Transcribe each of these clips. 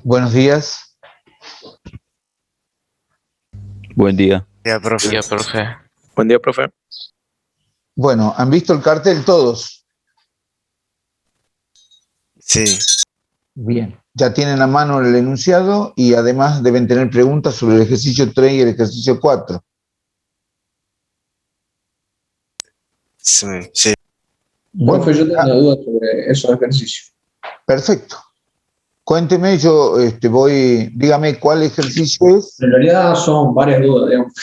Buenos días. Buen día. Ya, profe. Ya, profe. Buen día, profe. Bueno, ¿han visto el cartel todos? Sí, Bien. Ya tienen a mano el enunciado y además deben tener preguntas sobre el ejercicio 3 y el ejercicio 4. sí, sí. Bueno, Profe, yo tengo una duda sobre esos ejercicios. perfecto. Cuénteme, yo dígame cuál ejercicio es. En realidad son varias dudas, digamos.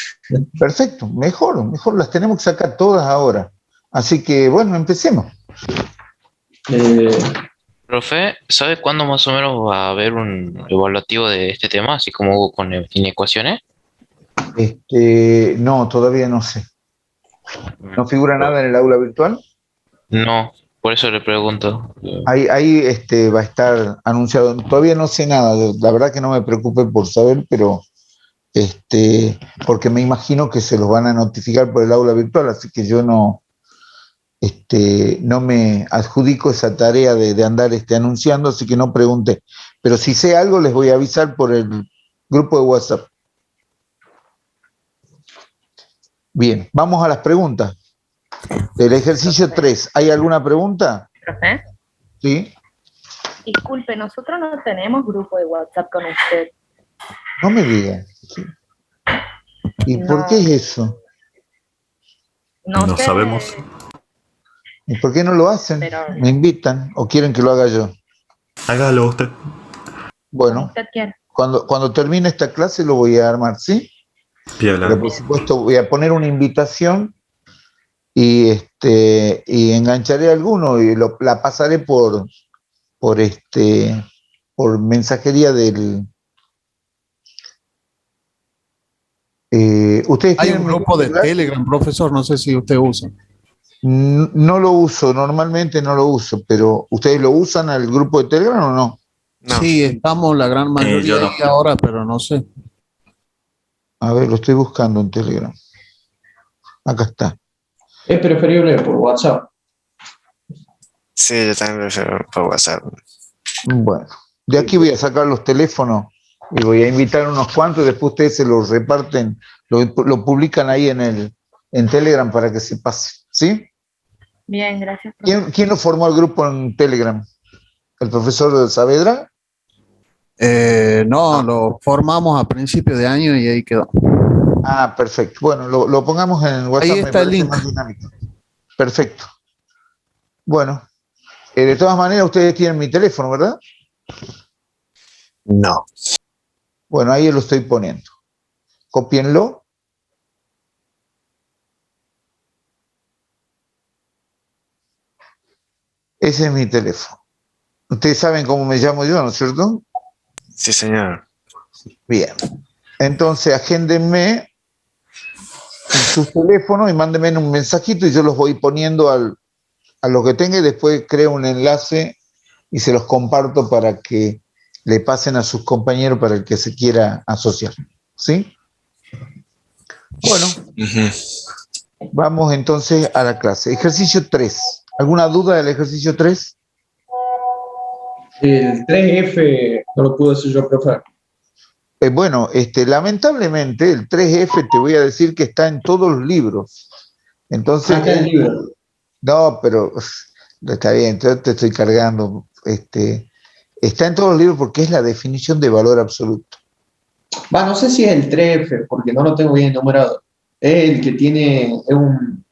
Perfecto, mejor, las tenemos que sacar todas ahora. Así que, bueno, empecemos. Profe, ¿sabe cuándo más o menos va a haber un evaluativo de este tema, así como hubo con inecuaciones? No, todavía no sé. ¿No figura nada en el aula virtual? No, por eso le pregunto. Ahí va a estar anunciado. Todavía no sé nada, la verdad que no me preocupe por saber, pero porque me imagino que se los van a notificar por el aula virtual, así que yo no me adjudico esa tarea de andar anunciando, así que no pregunté. Pero si sé algo, les voy a avisar por el grupo de WhatsApp. Bien, vamos a las preguntas. Del ejercicio 3, ¿hay alguna pregunta? Profe, Sí. disculpe, nosotros no tenemos grupo de WhatsApp con usted. No me digan. ¿Y No. por qué es eso? No sé, sabemos. ¿Y por qué no lo hacen? pero ¿Me invitan o quieren que lo haga yo? Hágalo usted. como Bueno, usted quiera. cuando termine esta clase lo voy a armar, ¿sí? Piola. Pero por supuesto voy a poner una invitación y engancharé a alguno y la pasaré por mensajería del. ¿Ustedes Hay tienen un mi grupo de celular? Telegram, profesor, no sé si usted usa. No lo uso, normalmente no lo uso, pero ¿ustedes lo usan al grupo de Telegram o no? No. Sí, estamos la gran mayoría yo no. ahí ahora, pero no sé. A ver, lo estoy buscando en Telegram. Acá está. Es preferible por WhatsApp. Sí, yo también prefiero por WhatsApp. Bueno, de aquí voy a sacar los teléfonos y voy a invitar unos cuantos y después ustedes se los reparten, lo publican ahí en Telegram para que se pase, ¿sí? Bien, gracias, profe. ¿Quién lo formó el grupo en Telegram? ¿El profesor Saavedra? No, lo formamos a principios de año y ahí quedó. Ah, perfecto. Bueno, lo pongamos en WhatsApp, Ahí me está el parece link. más dinámico. Perfecto. Bueno, de todas maneras ustedes tienen mi teléfono, ¿verdad? No. Bueno, ahí lo estoy poniendo. Cópienlo. Ese es mi teléfono. Ustedes saben cómo me llamo yo, ¿no es cierto? Sí, señor. Bien. Entonces, agéndenme en sus teléfonos y mándenme un mensajito y yo los voy poniendo a lo que tenga y después creo un enlace y se los comparto para que le pasen a sus compañeros para el que se quiera asociar. ¿Sí? Bueno, vamos entonces a la clase. Ejercicio 3. ¿Alguna duda del ejercicio 3? El 3F no lo pude hacer yo, profe. Bueno, lamentablemente el 3F te voy a decir que está en todos los libros. Entonces, Acá el libro. no, pero está bien, yo te estoy cargando. Está en todos los libros porque es la definición de valor absoluto. Va, no sé si es el 3F, porque no lo tengo bien enumerado. Es el que tiene, es un...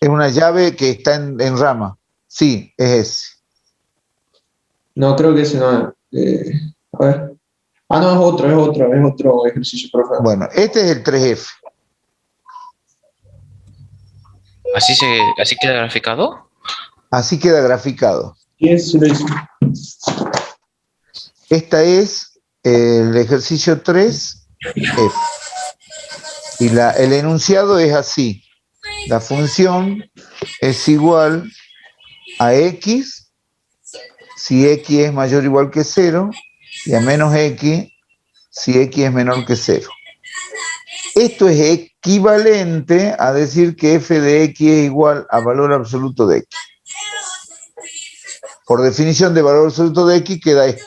Es una llave que está en rama. Sí, es ese. No, creo que ese no es. A ver. Ah, no, es otro ejercicio, profe. Bueno, este es el 3F. ¿Así queda graficado? Así queda graficado. ¿Quién se lo hizo? Esta es el ejercicio 3F. Y el enunciado es así. La función es igual a x si x es mayor o igual que 0 y a menos x si x es menor que 0. Esto es equivalente a decir que f de x es igual a valor absoluto de x. Por definición de valor absoluto de x queda esto.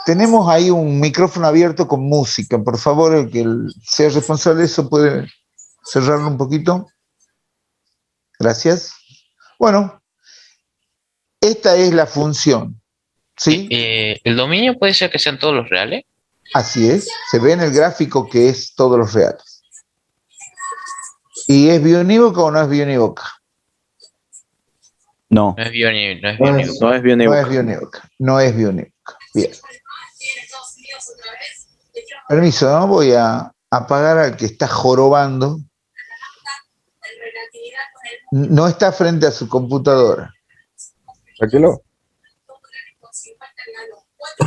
Tenemos ahí un micrófono abierto con música. Por favor, el que sea responsable de eso puede cerrarlo un poquito. Gracias. Bueno, esta es la función. ¿Sí? ¿El dominio puede ser que sean todos los reales? Así es. Se ve en el gráfico que es todos los reales. ¿Y es biunívoca o no es biunívoca? No, No es biunívoco. No es No biunívoco. no es No es biunívoca. biunívoca. No es biunívoca. Bien. Permiso, ¿no? Voy a apagar al que está jorobando. No está frente a su computadora. Tranquilo.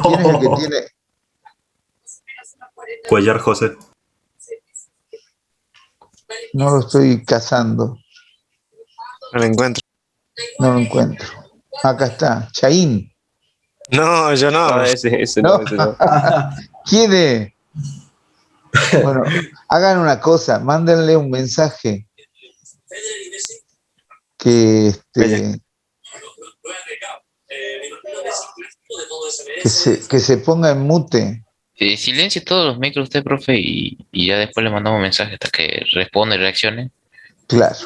¿Quién es el que tiene? Cuellar José. No lo estoy cazando. No lo encuentro. No lo encuentro. Acá está. Chaín. No, yo no. No, ese No. no, ese no. ¿Quién es? Bueno, hagan una cosa. Mándenle un mensaje. Que que se ponga en mute. Silencie todos los micros usted, profe, y ya después le mandamos mensaje hasta que responda y reaccione. Claro.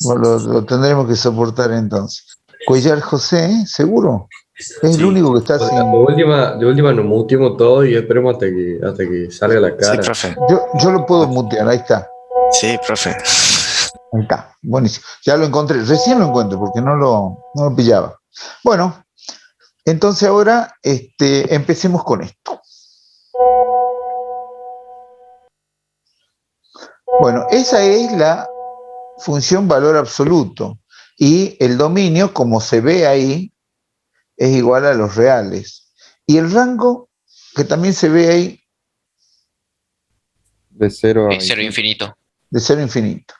Bueno, lo tendremos que soportar entonces. Cuellar José, ¿eh? ¿Seguro? Es el Sí. único que está De sin. última nos muteamos todo y esperemos hasta que salga la Sí, cara. profe. Yo lo puedo mutear, ahí está. Sí, profe. Ahí está. Buenísimo. Ya lo encontré. Recién lo encuentro porque no lo pillaba. Bueno, entonces ahora empecemos con esto. Bueno, esa es la función valor absoluto. Y el dominio, como se ve ahí, es igual a los reales. Y el rango, que también se ve ahí, De 0 a Es cero infinito. de 0 a infinito.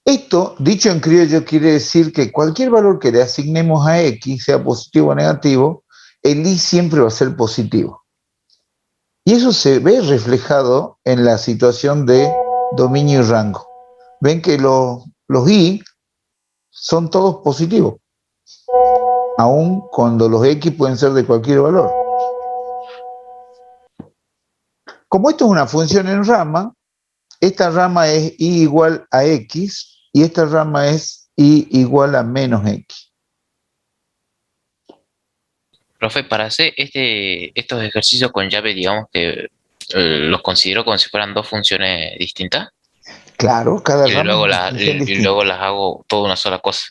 Esto, dicho en criollo, quiere decir que cualquier valor que le asignemos a x, sea positivo o negativo, el i siempre va a ser positivo. Y eso se ve reflejado en la situación de dominio y rango. Ven que los i son todos positivos, aun cuando los x pueden ser de cualquier valor. Como esto es una función en rama, esta rama es i igual a x y esta rama es i igual a menos x. Profe, para hacer estos ejercicios con llave, digamos que los considero como si fueran dos funciones distintas Claro, cada y rama luego, es una función y distinta. luego las hago toda una sola cosa.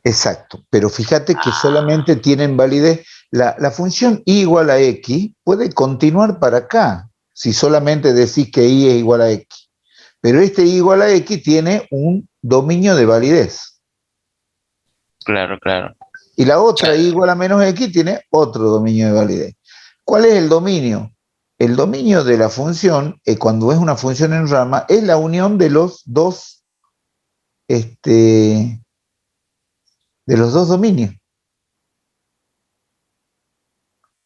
Exacto, pero fíjate que solamente tienen validez. La función i igual a x puede continuar para acá, si solamente decís que i es igual a x. Pero este i igual a x tiene un dominio de validez. Claro, claro. Y la otra i igual a menos x tiene otro dominio de validez. ¿Cuál es el dominio? El dominio de la función, cuando es una función en rama, es la unión de los dos dominios.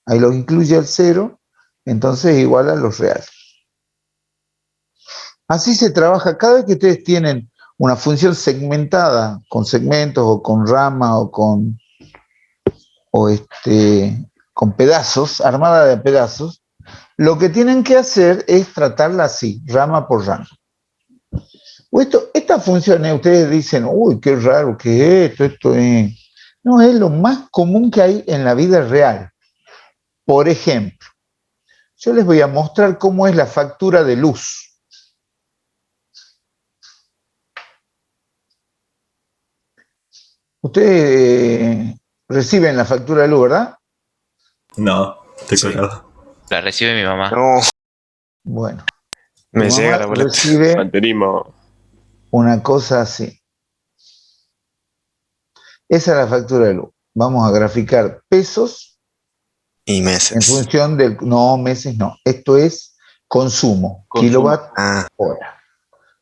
Ahí lo incluye el 0, entonces es igual a los reales. Así se trabaja cada vez que ustedes tienen una función segmentada con segmentos o con ramas o con pedazos, armada de pedazos. Lo que tienen que hacer es tratarla así, rama por rama. Estas funciones, ustedes dicen, uy, qué raro que es esto es... No, es lo más común que hay en la vida real. Por ejemplo, yo les voy a mostrar cómo es la factura de luz. Ustedes reciben la factura de luz, ¿verdad? No, estoy colgado. La recibe mi mamá. No, Bueno, me tu llega mamá la boleta. recibe Mantenimos. una cosa así. Esa es la factura de luz. Vamos a graficar pesos Y en meses. función del... No, meses no. Esto es consumo, kilowatt Ah, hora.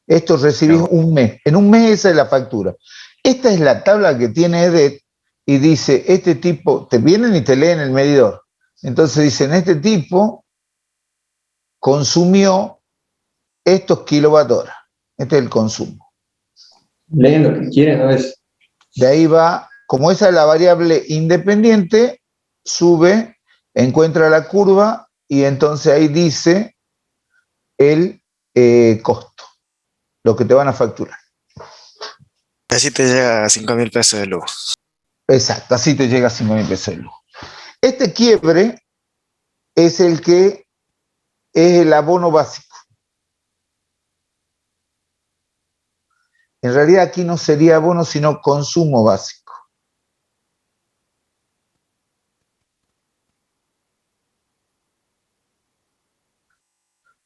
Esto recibís un mes. En un mes esa es la factura. Esta es la tabla que tiene EDET y dice, este tipo, te vienen y te leen el medidor. Entonces dicen, este tipo consumió estos kilowatt hora. Este es el consumo. Leen lo que quieren, ¿no? De ahí va, como esa es la variable independiente, sube encuentra la curva y entonces ahí dice el costo, lo que te van a facturar. Así te llega a 5.000 pesos de luz. Exacto, así te llega a 5.000 pesos de luz. Este quiebre es el que es el abono básico. En realidad aquí no sería abono, sino consumo básico.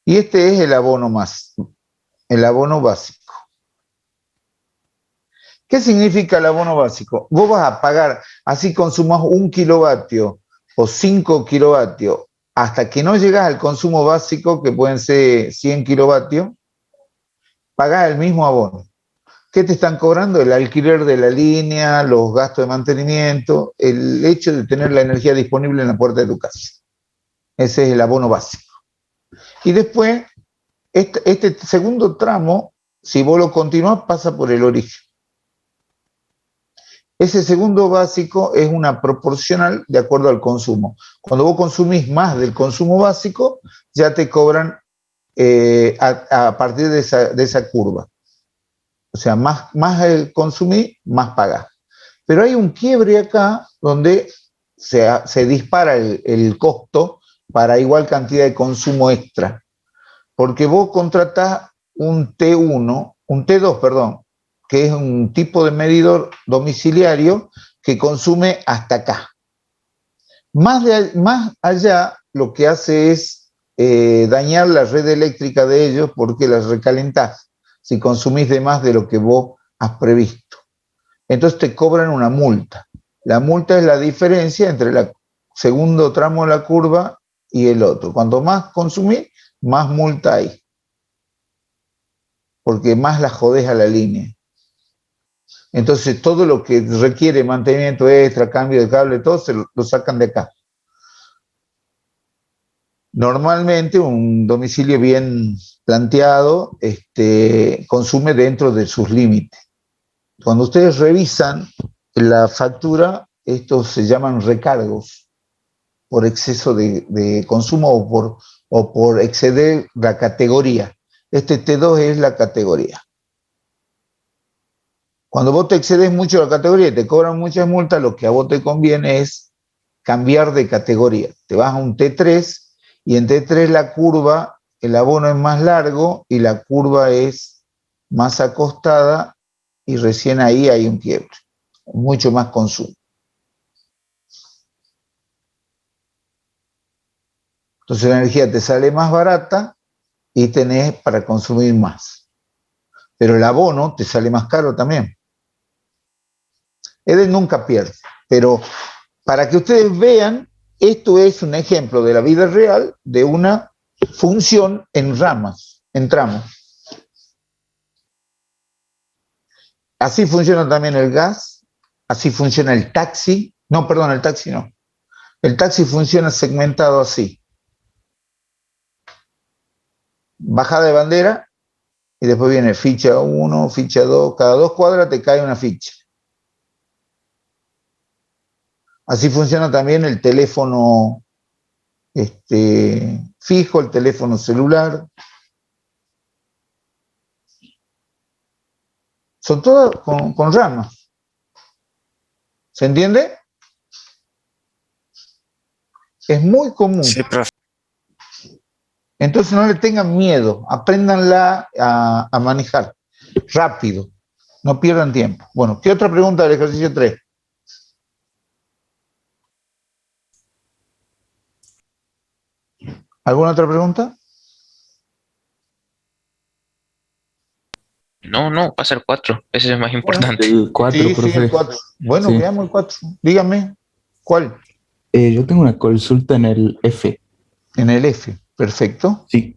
Y este es el abono el abono básico. ¿Qué significa el abono básico? Vos vas a pagar, así consumas 1 kilovatio o 5 kilovatios, hasta que no llegas al consumo básico, que pueden ser 100 kilovatios, pagás el mismo abono. ¿Qué te están cobrando? El alquiler de la línea, los gastos de mantenimiento, el hecho de tener la energía disponible en la puerta de tu casa. Ese es el abono básico. Y después, este segundo tramo, si vos lo continuás, pasa por el origen. Ese segundo básico es una proporcional de acuerdo al consumo. Cuando vos consumís más del consumo básico, ya te cobran a partir de esa curva. O sea, más consumís, más pagás. Pero hay un quiebre acá donde se dispara el costo para igual cantidad de consumo extra. Porque vos contratás un T2, perdón, que es un tipo de medidor domiciliario que consume hasta acá. Más allá, lo que hace es dañar la red eléctrica de ellos porque las recalentás si consumís de más de lo que vos has previsto. Entonces te cobran una multa. La multa es la diferencia entre el segundo tramo de la curva y el otro. Cuanto más consumís, más multa hay. Porque más la jodés a la línea. Entonces todo lo que requiere mantenimiento extra, cambio de cable, todo lo sacan de acá. Normalmente un domicilio bien planteado consume dentro de sus límites. Cuando ustedes revisan la factura, estos se llaman recargos por exceso de consumo o por exceder la categoría. Este T2 es la categoría. Cuando vos te excedes mucho la categoría y te cobran muchas multas, lo que a vos te conviene es cambiar de categoría. Te vas a un T3 y en T3 la curva, el abono es más largo y la curva es más acostada y recién ahí hay un quiebre. Mucho más consumo. Entonces la energía te sale más barata y tenés para consumir más. Pero el abono te sale más caro también. EDES nunca pierde, pero para que ustedes vean, esto es un ejemplo de la vida real de una función en ramas, en tramos. Así funciona también el gas, así funciona el taxi. No, perdón, el taxi no. El taxi funciona segmentado así. Bajada de bandera y después viene ficha 1, ficha 2. Cada 2 cuadras te cae una ficha. Así funciona también el teléfono fijo, el teléfono celular. Son todas con ramas. ¿Se entiende? Es muy común. Sí, profe. Entonces no le tengan miedo, apréndanla a manejar rápido, no pierdan tiempo. Bueno, ¿qué otra pregunta del ejercicio 3? ¿Alguna otra pregunta? No, va a ser 4. Ese es más importante. El 4, Sí, profe. el 4. Bueno, Sí. quedamos el 4. Dígame, ¿cuál? Yo tengo una consulta en el F. En el F, perfecto. Sí.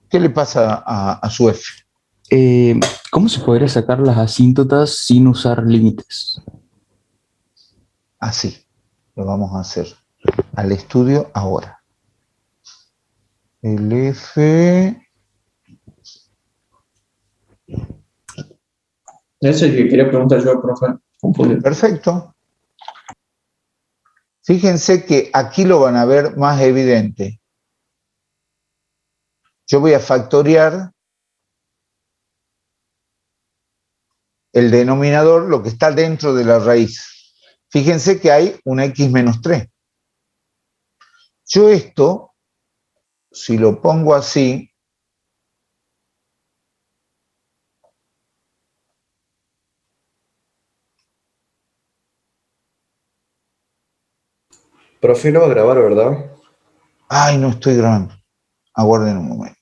¿Qué le pasa a su F? ¿Cómo se podría sacar las asíntotas sin usar límites? Así, lo vamos a hacer al estudio ahora. El F... Ese es el que quería preguntar yo, profe. Confundido. Perfecto. Fíjense que aquí lo van a ver más evidente. Yo voy a factoriar el denominador, lo que está dentro de la raíz. Fíjense que hay un x menos 3. Yo esto, si lo pongo así, Profe, no va a grabar, ¿verdad? ay, no estoy grabando. Aguarden un momento.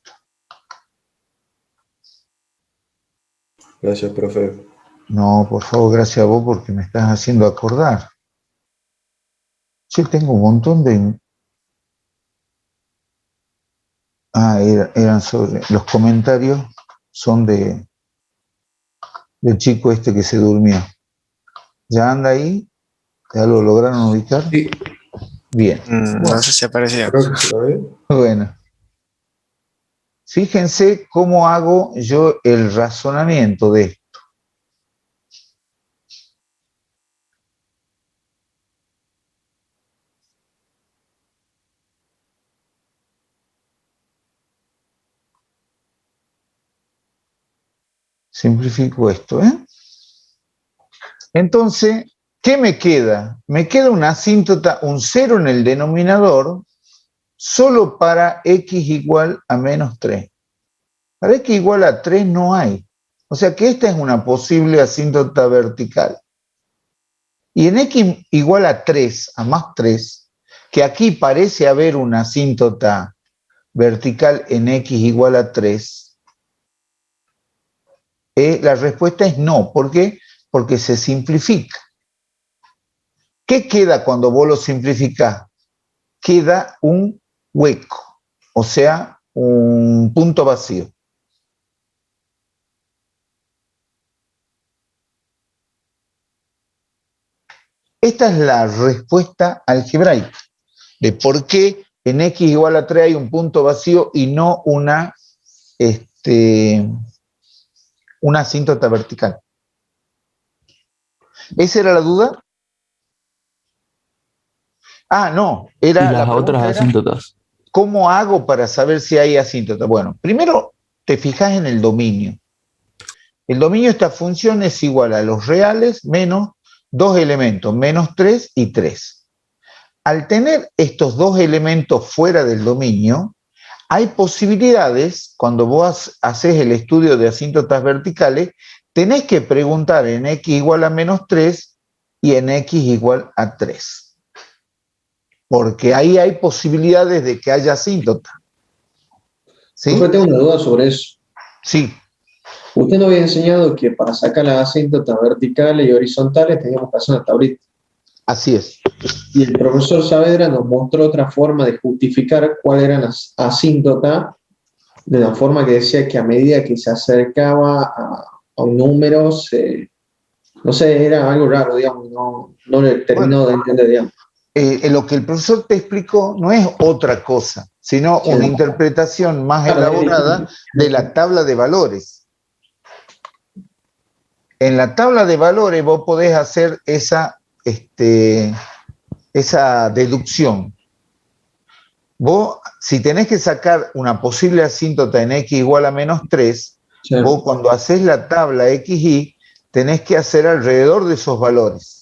Gracias, profe. No, por favor, gracias a vos porque me estás haciendo acordar. Yo tengo un montón de... Ah, eran sobre... Los comentarios son del chico este que se durmió. ¿Ya anda ahí? ¿Ya lo lograron ubicar? Sí, Bien. No sé si apareció. creo que se lo ve. Bueno. Fíjense cómo hago yo el razonamiento de esto. Simplifico esto, ¿eh? Entonces, ¿qué me queda? Me queda una asíntota, un 0 en el denominador, solo para x igual a menos 3. Para x igual a 3 no hay. O sea que esta es una posible asíntota vertical. Y en x igual a 3, a más 3, que aquí parece haber una asíntota vertical en x igual a 3, la respuesta es no. ¿Por qué? Porque se simplifica. ¿Qué queda cuando vos lo simplificás? Queda un hueco, o sea, un punto vacío. Esta es la respuesta algebraica de por qué en x igual a 3 hay un punto vacío y no una asíntota vertical. ¿Esa era la duda? Ah, no. Y La las pregunta otras era, asíntotas. ¿cómo hago para saber si hay asíntota? Bueno, primero te fijas en el dominio. El dominio de esta función es igual a los reales menos dos elementos, menos 3 y 3. Al tener estos dos elementos fuera del dominio, hay posibilidades, cuando vos haces el estudio de asíntotas verticales, tenés que preguntar en x igual a menos 3 y en x igual a 3. Porque ahí hay posibilidades de que haya asíntota. ¿Sí? Profe, tengo una duda sobre eso. Sí. Usted nos había enseñado que para sacar las asíntotas verticales y horizontales teníamos que hacer una tablita. Así es. Y el profesor Saavedra nos mostró otra forma de justificar cuáles eran las asíntotas, de una forma que decía que a medida que se acercaba a un número, no sé, era algo raro, digamos, no le terminó de entender, digamos. Lo que el profesor te explicó no es otra cosa, sino Sí, una ¿no? interpretación más Claro, elaborada de la tabla de valores. En la tabla de valores vos podés hacer esa deducción. Vos, si tenés que sacar una posible asíntota en x igual a menos 3, Sí. vos cuando haces la tabla xy, tenés que hacer alrededor de esos valores.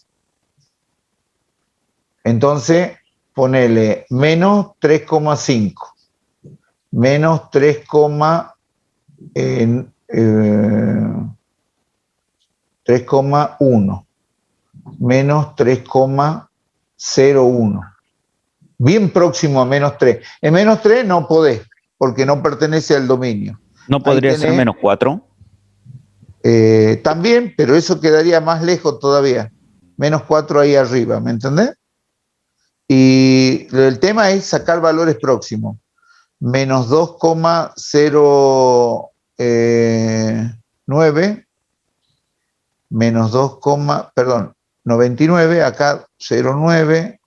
Entonces, ponele menos 3,5, menos 3,1, menos 3,01. Bien próximo a menos 3. En menos 3 no podés, porque no pertenece al dominio. ¿No podría ser menos 4? También, pero eso quedaría más lejos todavía. Menos 4 ahí arriba, ¿me entendés? Y el tema es sacar valores próximos. Menos 2,09, menos 99, acá 0,9,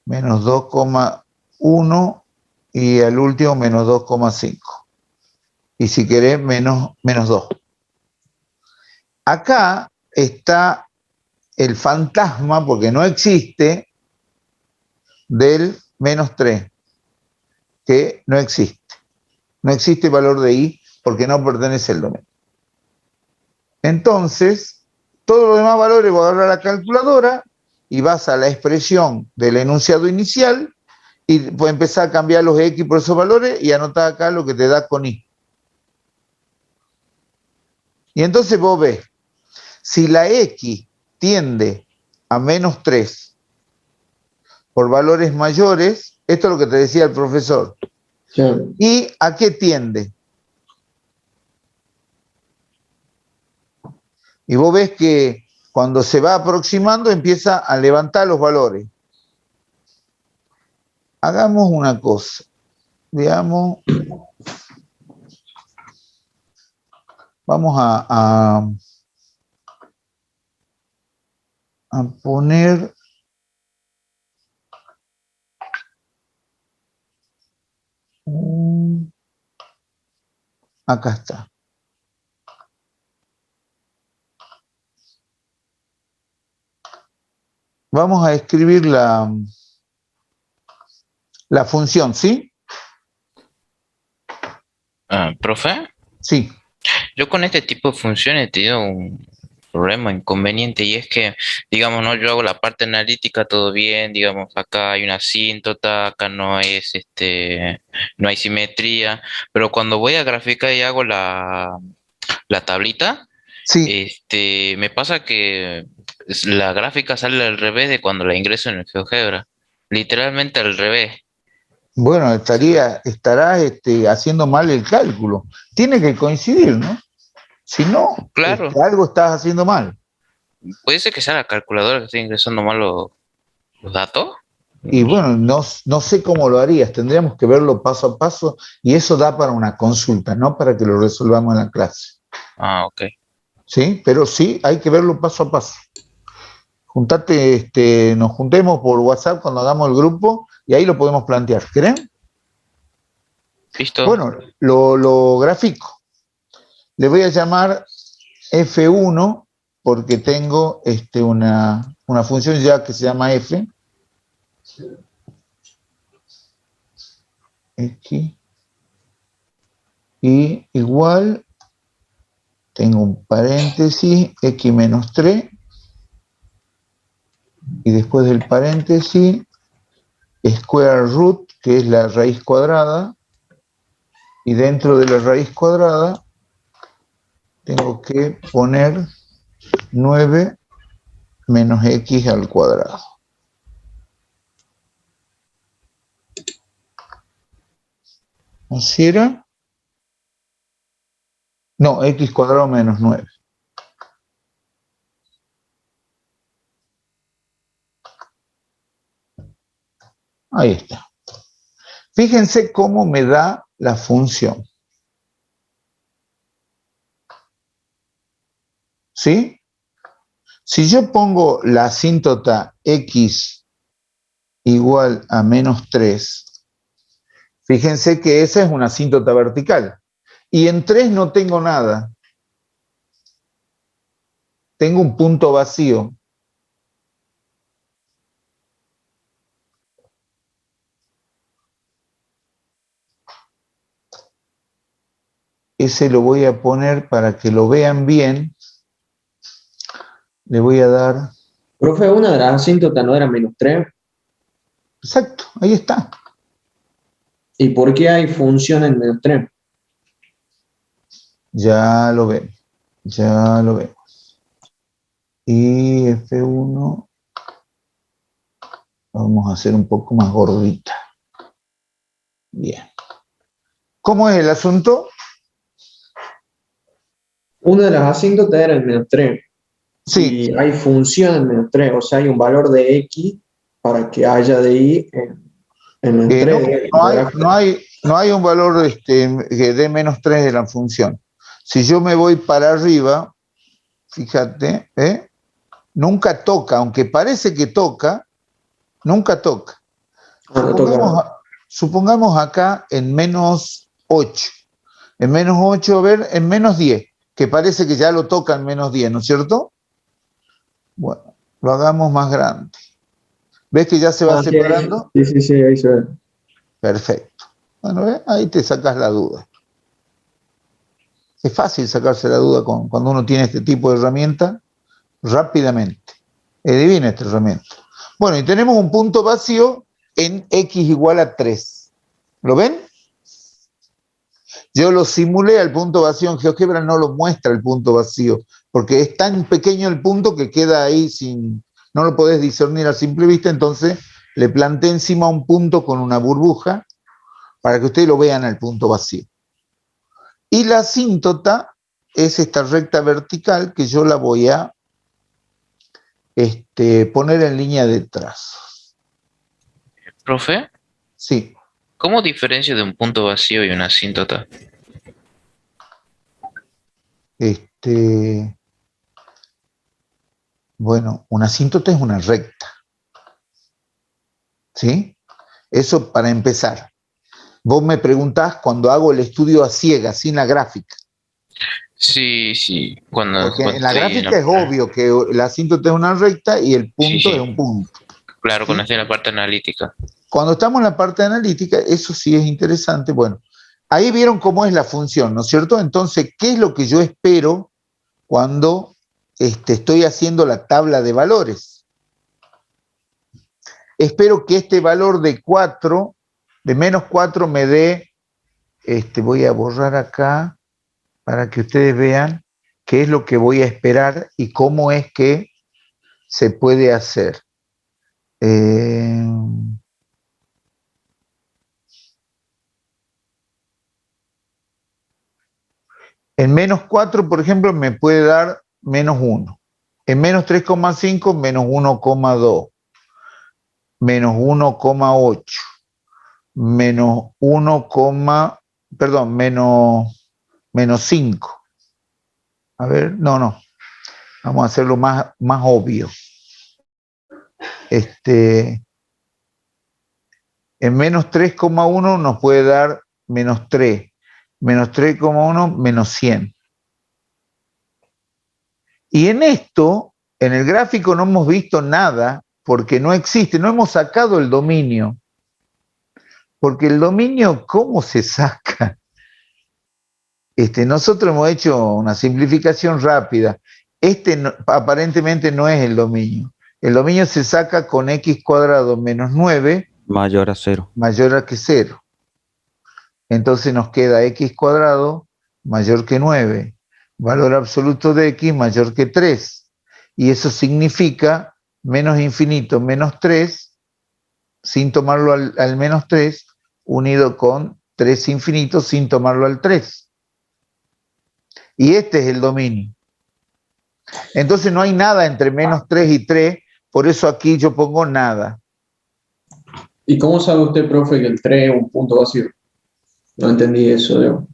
menos 2,1 y al último menos 2,5. Y si querés, menos 2. Acá está el fantasma, porque no existe, del menos 3, que no existe. No existe valor de i porque no pertenece al dominio. Entonces, todos los demás valores voy a agarrar la calculadora y vas a la expresión del enunciado inicial y puedes empezar a cambiar los x por esos valores y anotar acá lo que te da con i. Y entonces vos ves, si la x tiende a menos 3 por valores mayores, esto es lo que te decía el profesor. Sí. ¿Y a qué tiende? Y vos ves que cuando se va aproximando empieza a levantar los valores. Hagamos una cosa. Veamos. Vamos a poner acá está. Vamos a escribir la función, ¿sí? ¿Profe? Sí. Yo con este tipo de funciones he tenido un problema, inconveniente, y es que, digamos, no, yo hago la parte analítica todo bien, digamos, acá hay una asíntota, acá no hay simetría, pero cuando voy a graficar y hago la tablita, Sí. me pasa que la gráfica sale al revés de cuando la ingreso en el GeoGebra, literalmente al revés. Bueno, estarás haciendo mal el cálculo. Tiene que coincidir, ¿no? Si no, Claro, algo estás haciendo mal. puede ser que sea la calculadora que esté ingresando mal los datos. Y bueno, no sé cómo lo harías, tendríamos que verlo paso a paso y eso da para una consulta, no para que lo resolvamos en la clase. Ah, ok. ¿Sí? Pero sí, hay que verlo paso a paso. Nos juntemos por WhatsApp cuando hagamos el grupo y ahí lo podemos plantear. ¿Creen? Listo. Bueno, lo grafico. Le voy a llamar F1 porque tengo una función ya que se llama F. X. Y igual, tengo un paréntesis, X menos 3. Y después del paréntesis, square root, que es la raíz cuadrada. Y dentro de la raíz cuadrada, tengo que poner 9 menos x al cuadrado. ¿Así era? No, x cuadrado menos 9. Ahí está. Fíjense cómo me da la función. ¿Sí? Si yo pongo la asíntota x igual a menos 3, fíjense que esa es una asíntota vertical. Y en 3 no tengo nada. Tengo un punto vacío. Ese lo voy a poner para que lo vean bien. Le voy a dar... Profe, una de las asíntotas no era menos 3. Exacto, ahí está. ¿Y por qué hay función en menos 3? Ya lo vemos. Ya lo vemos. Y F1 vamos a hacer un poco más gordita. Bien. ¿Cómo es el asunto? Una de las asíntotas era el menos 3. Sí. Y hay función en menos 3, o sea, hay un valor de x para que haya de y en menos 3. No hay un valor que dé menos 3 de la función. Si yo me voy para arriba, fíjate, nunca toca, aunque parece que toca, nunca toca. Supongamos acá en menos 8. En menos 8, a ver, en menos 10, que parece que ya lo toca en menos 10, ¿no es cierto? Bueno, lo hagamos más grande. ¿Ves que ya se va separando? Sí, ahí se ve. Perfecto. Bueno, ¿ves? Ahí te sacas la duda. Es fácil sacarse la duda cuando uno tiene este tipo de herramienta rápidamente. Es divina esta herramienta. Bueno, y tenemos un punto vacío en x igual a 3. ¿Lo ven? Yo lo simulé al punto vacío en GeoGebra, no lo muestra el punto vacío, porque es tan pequeño el punto que queda ahí no lo podés discernir a simple vista, entonces le planté encima un punto con una burbuja para que ustedes lo vean al punto vacío. Y la asíntota es esta recta vertical que yo la voy a poner en línea de trazos. Profe, Sí. ¿cómo diferencia de un punto vacío y una asíntota? Bueno, una asíntota es una recta. ¿Sí? Eso para empezar. Vos me preguntás cuando hago el estudio a ciegas, sin la gráfica. Sí, cuando Porque en la estoy gráfica es obvio que la asíntota es una recta y el punto es un punto. Claro, ¿sí? cuando estoy en la parte analítica. Cuando estamos en la parte analítica, eso sí es interesante. Bueno, ahí vieron cómo es la función, ¿no es cierto? Entonces, ¿qué es lo que yo espero cuando estoy haciendo la tabla de valores? Espero que este valor de 4, de menos 4 me dé, voy a borrar acá para que ustedes vean qué es lo que voy a esperar y cómo es que se puede hacer. En menos 4, por ejemplo, me puede dar menos 1. En menos 3,5, menos 1,2. Menos 1,8. Menos 1, perdón, menos 5. A ver, no. Vamos a hacerlo más obvio. En menos 3,1 nos puede dar menos 3. Menos 3,1, menos 100. Y en esto, en el gráfico no hemos visto nada porque no existe, no hemos sacado el dominio. Porque el dominio, ¿cómo se saca? Nosotros hemos hecho una simplificación rápida. Aparentemente no es el dominio. El dominio se saca con x cuadrado menos 9 mayor a 0. Mayor a que 0. Entonces nos queda x cuadrado mayor que 9. Valor absoluto de x mayor que 3. Y eso significa menos infinito menos 3, sin tomarlo al menos 3, unido con 3 infinito sin tomarlo al 3. Y este es el dominio. Entonces no hay nada entre menos 3 y 3, por eso aquí yo pongo nada. ¿Y cómo sabe usted, profe, que el 3 es un punto vacío? No entendí eso, Diego.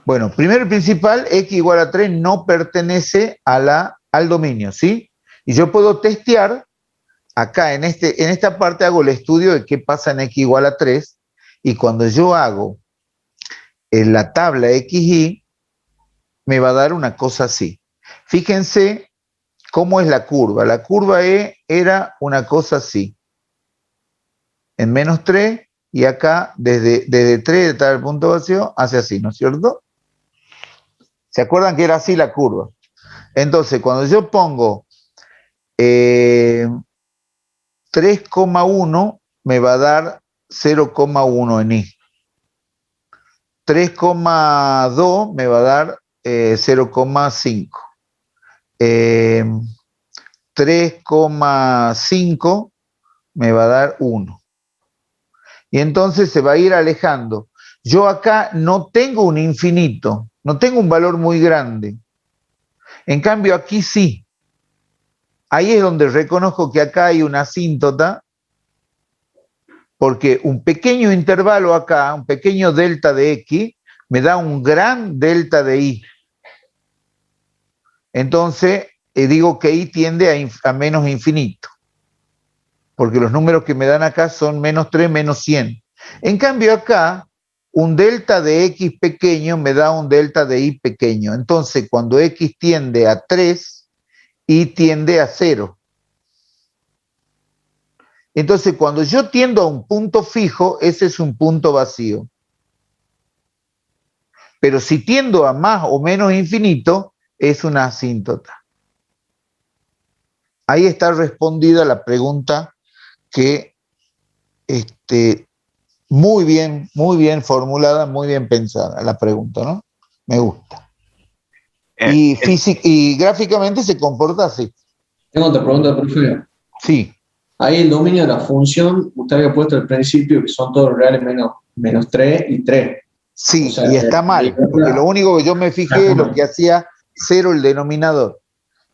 Bueno, primero y principal, x igual a 3 no pertenece al dominio, ¿sí? Y yo puedo testear, acá en esta parte hago el estudio de qué pasa en x igual a 3, y cuando yo hago en la tabla xy, me va a dar una cosa así. Fíjense cómo es la curva. La curva era una cosa así. En menos 3, y acá desde 3 de tal punto vacío hace así, ¿no es cierto? ¿Se acuerdan que era así la curva? Entonces, cuando yo pongo 3,1, me va a dar 0,1 en y. 3,2 me va a dar 0,5. 3,5 me va a dar 1. Y entonces se va a ir alejando. Yo acá no tengo un infinito, no tengo un valor muy grande. En cambio aquí sí. Ahí es donde reconozco que acá hay una asíntota, porque un pequeño intervalo acá, un pequeño delta de x, me da un gran delta de y. Entonces digo que y tiende a menos infinito, porque los números que me dan acá son menos 3, menos 100. En cambio acá, un delta de x pequeño me da un delta de y pequeño. Entonces cuando x tiende a 3, y tiende a 0. Entonces, cuando yo tiendo a un punto fijo, ese es un punto vacío. Pero si tiendo a más o menos infinito, es una asíntota. Ahí está respondida la pregunta que muy bien formulada, muy bien pensada la pregunta, ¿no? Me gusta. Y gráficamente se comporta así. Tengo otra pregunta, profe. Sí. Ahí el dominio de la función, usted había puesto al principio que son todos reales menos 3 y 3. Sí, O sea, y está mal, porque lo único que yo me fijé es lo que hacía 0 el denominador.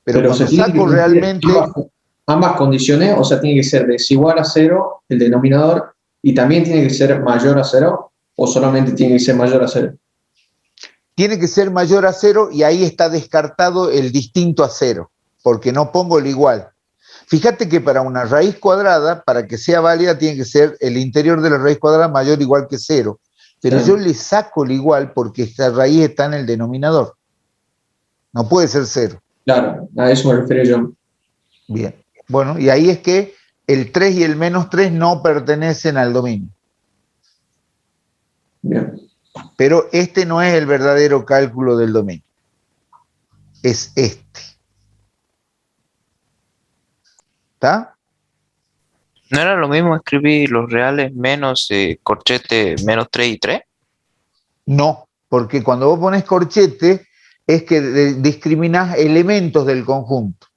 Pero cuando se tienen que saco cumplir realmente... ambas condiciones, o sea, tiene que ser desigual a 0 el denominador y también tiene que ser mayor a 0 o solamente tiene que ser mayor a 0. Tiene que ser mayor a 0 y ahí está descartado el distinto a 0, porque no pongo el igual. Fíjate que para una raíz cuadrada, para que sea válida, tiene que ser el interior de la raíz cuadrada mayor o igual que 0. Pero yo le saco el igual porque esta raíz está en el denominador. No puede ser 0. Claro, a eso me refiero yo. Bien. Bueno, y ahí es que el 3 y el menos 3 no pertenecen al dominio. Bien. Pero este no es el verdadero cálculo del dominio. Es este. ¿Está? ¿No era lo mismo escribir los reales menos corchete menos 3 y 3? No, porque cuando vos pones corchete es que discriminás elementos del conjunto.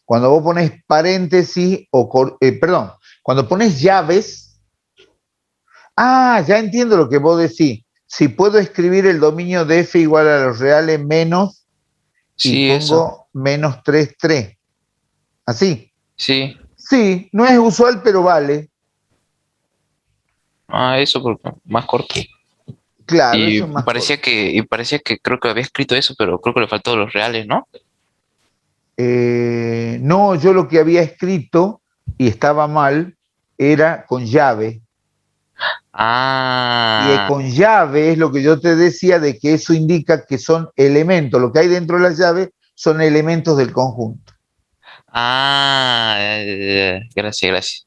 Cuando vos pones paréntesis perdón, cuando pones llaves, ya entiendo lo que vos decís. Si puedo escribir el dominio de f igual a los reales menos Sí, y pongo eso. menos 3, 3. ¿Así? Sí. Sí, no es usual, pero vale. Eso porque más corto. Claro, Y eso es más parecía que creo que había escrito eso, pero creo que le faltó los reales, ¿no? No, yo lo que había escrito, y estaba mal, era con llave. Y con llave es lo que yo te decía de que eso indica que son elementos. Lo que hay dentro de la llave son elementos del conjunto. Gracias.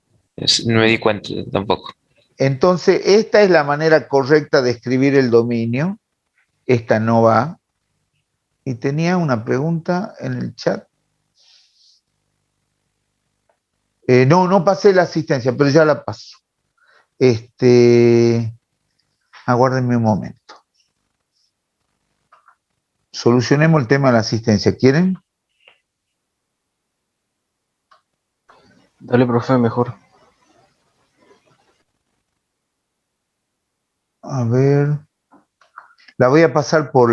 No me di cuenta tampoco. Entonces, esta es la manera correcta de escribir el dominio. Esta no va. Y tenía una pregunta en el chat. No pasé la asistencia, pero ya la paso. Aguárdenme un momento. Solucionemos el tema de la asistencia. ¿Quieren? Dale, profe, mejor. A ver. La voy a pasar por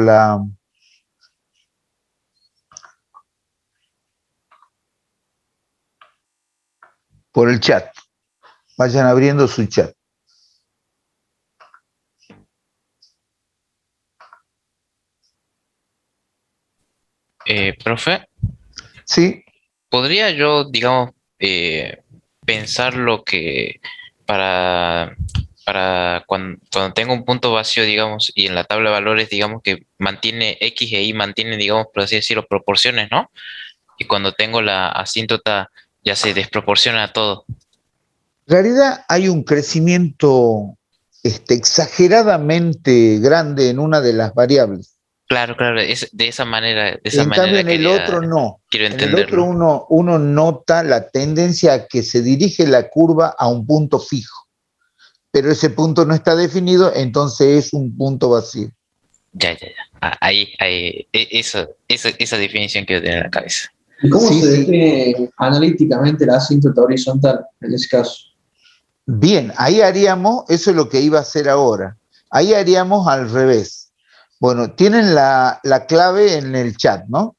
el chat. Vayan abriendo su chat. Profe. Sí. ¿Podría yo, digamos, pensar lo que para cuando tengo un punto vacío, digamos, y en la tabla de valores, digamos, que mantiene X e Y, mantiene, digamos, por así decirlo, proporciones, ¿no? Y cuando tengo la asíntota ya se desproporciona todo. En realidad hay un crecimiento exageradamente grande en una de las variables. Claro, es de esa manera, En cambio, en el otro no. quiero En el otro entenderlo. uno nota la tendencia a que se dirige la curva a un punto fijo. Pero ese punto no está definido, entonces es un punto vacío. Ya. Ahí, esa definición quiero tener en la cabeza. ¿Y cómo se define analíticamente la asíntota horizontal en ese caso? Bien, ahí haríamos, eso es lo que iba a hacer ahora. Ahí haríamos al revés. Bueno, tienen la clave en el chat, ¿no?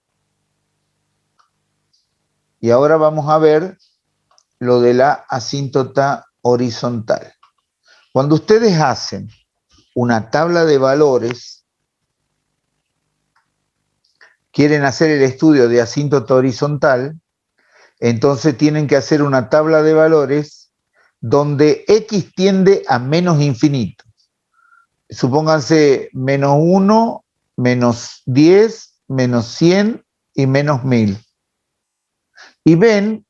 Y ahora vamos a ver lo de la asíntota horizontal. Cuando ustedes hacen una tabla de valores, quieren hacer el estudio de asíntota horizontal, entonces tienen que hacer una tabla de valores donde X tiende a menos infinito. Supónganse menos 1, menos 10, menos 100 y menos 1000. Y ven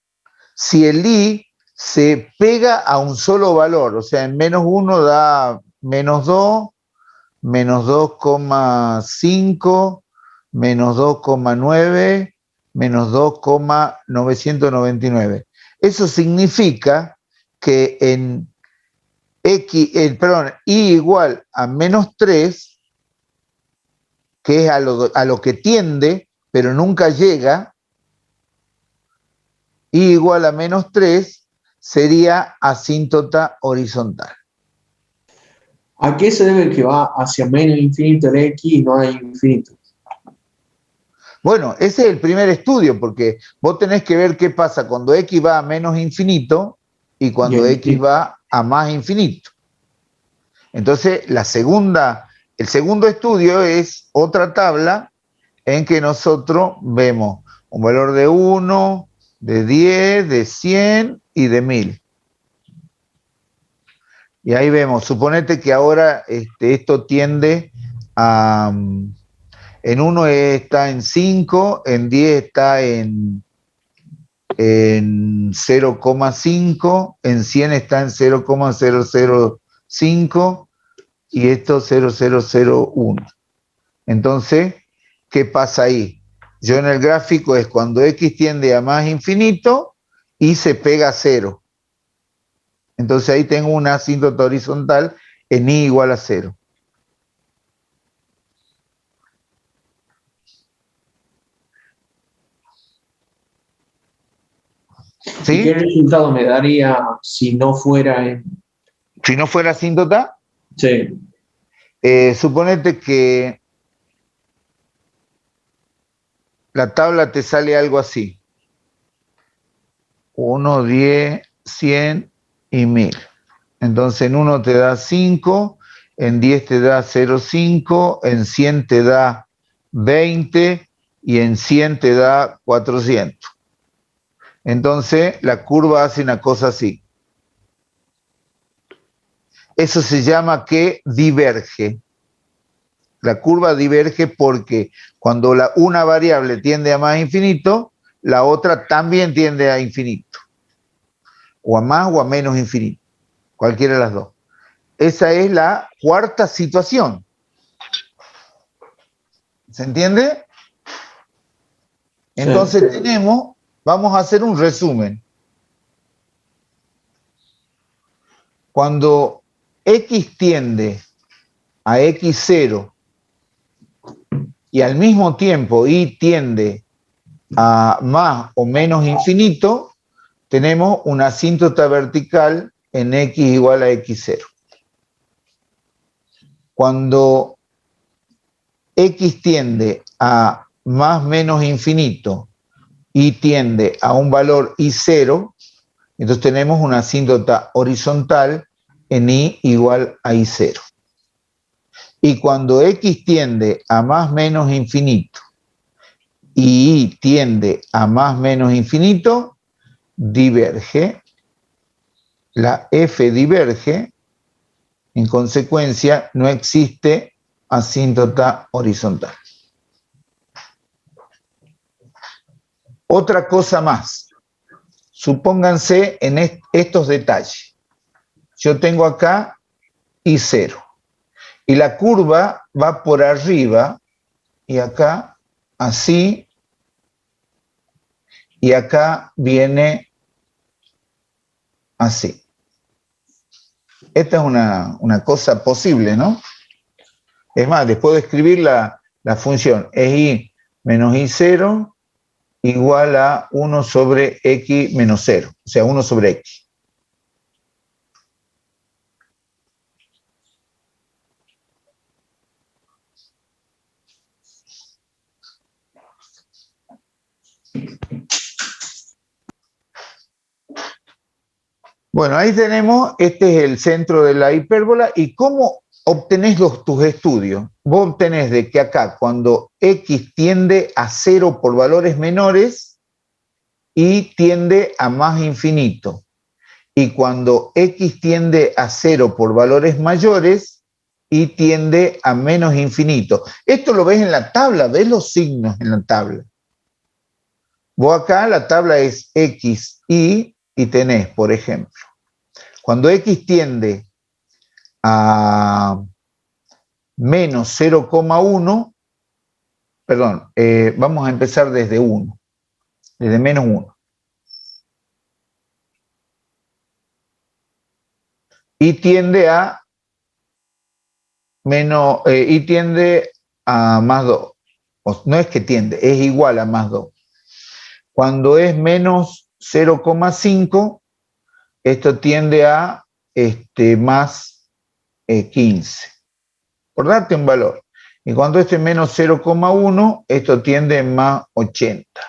si el I se pega a un solo valor, o sea, en menos 1 da menos 2, menos 2,5, menos 2,9, menos 2,999. Eso significa que en i igual a menos 3, que es a lo que tiende, pero nunca llega, i igual a menos 3 sería asíntota horizontal. ¿A qué se debe que va hacia menos infinito el X y no hay infinito? Bueno, ese es el primer estudio, porque vos tenés que ver qué pasa cuando X va a menos infinito y cuando X va a más infinito. Entonces, el segundo estudio es otra tabla en que nosotros vemos un valor de 1, de 10, de 100 y de 1000. Y ahí vemos, suponete que ahora esto tiende a... En 1 está en 5, en 10 está en 0,5, en 100 está en 0,005 y esto 0,001. Entonces, ¿qué pasa ahí? Yo en el gráfico es cuando X tiende a más infinito y se pega a 0. Entonces ahí tengo una asíntota horizontal en i igual a 0. ¿Sí? ¿Y qué resultado me daría si no fuera en... Si no fuera asíntota? Sí. Suponete que la tabla te sale algo así. 1, 10, 100 y 1000. Entonces en 1 te da 5, en 10 te da 0,5, en 100 te da 20 y en 100 te da 400. Entonces la curva hace una cosa así. Eso se llama que diverge. La curva diverge porque cuando una variable tiende a más infinito, la otra también tiende a infinito. O a más o a menos infinito. Cualquiera de las dos. Esa es la cuarta situación. ¿Se entiende? Entonces vamos a hacer un resumen. Cuando X tiende a X0 y al mismo tiempo Y tiende a más o menos infinito, tenemos una asíntota vertical en X igual a X0. Cuando X tiende a más menos infinito y tiende a un valor I0, entonces tenemos una asíntota horizontal en I igual a I0. Y cuando X tiende a más menos infinito y Y tiende a más menos infinito, diverge, la F diverge, en consecuencia no existe asíntota horizontal. Otra cosa más, supónganse en estos detalles. Yo tengo acá I0 y la curva va por arriba y acá así y acá viene así. Esta es una cosa posible, ¿no? Es más, después de escribir la función es I menos I0 igual a 1 sobre X menos 0, o sea, 1 sobre X. Bueno, ahí tenemos, este es el centro de la hipérbola. ¿Y cómo obtenés tus estudios? Vos obtenés de que acá, cuando X tiende a 0 por valores menores, Y tiende a más infinito. Y cuando X tiende a 0 por valores mayores, Y tiende a menos infinito. Esto lo ves en la tabla, ves los signos en la tabla. Vos acá la tabla es X, Y, y tenés, por ejemplo, cuando x tiende a menos 0,1, perdón, vamos a empezar desde 1, desde menos 1. Y tiende a y tiende a más 2. No es que tiende, es igual a más 2. Cuando es menos 0,5, esto tiende a más 15, por darte un valor. Y cuando esto es menos 0,1, esto tiende a más 80.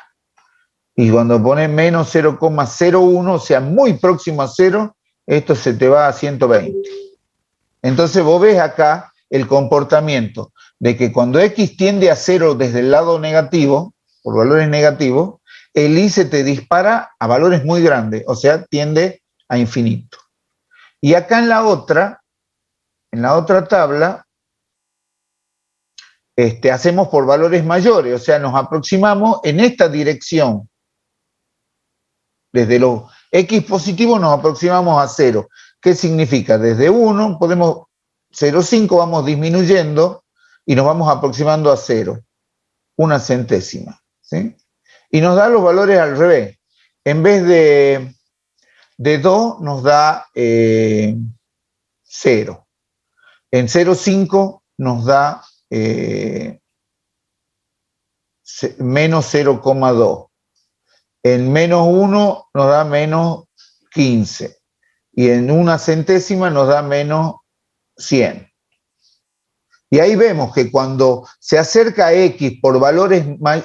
Y cuando pones menos 0,01, o sea, muy próximo a 0, esto se te va a 120. Entonces vos ves acá el comportamiento de que cuando x tiende a 0 desde el lado negativo, por valores negativos, el i se te dispara a valores muy grandes, o sea, tiende a infinito. Y acá en la otra tabla, hacemos por valores mayores, o sea, nos aproximamos en esta dirección. Desde los x positivos nos aproximamos a 0. ¿Qué significa? Desde 1 podemos 0,5 vamos disminuyendo y nos vamos aproximando a 0, una centésima, ¿sí? Y nos da los valores al revés. En vez de 2 nos da 0. En 0,5 nos da menos 0,2. En menos 1 nos da menos 15. Y en una centésima nos da menos 100. Y ahí vemos que cuando se acerca a x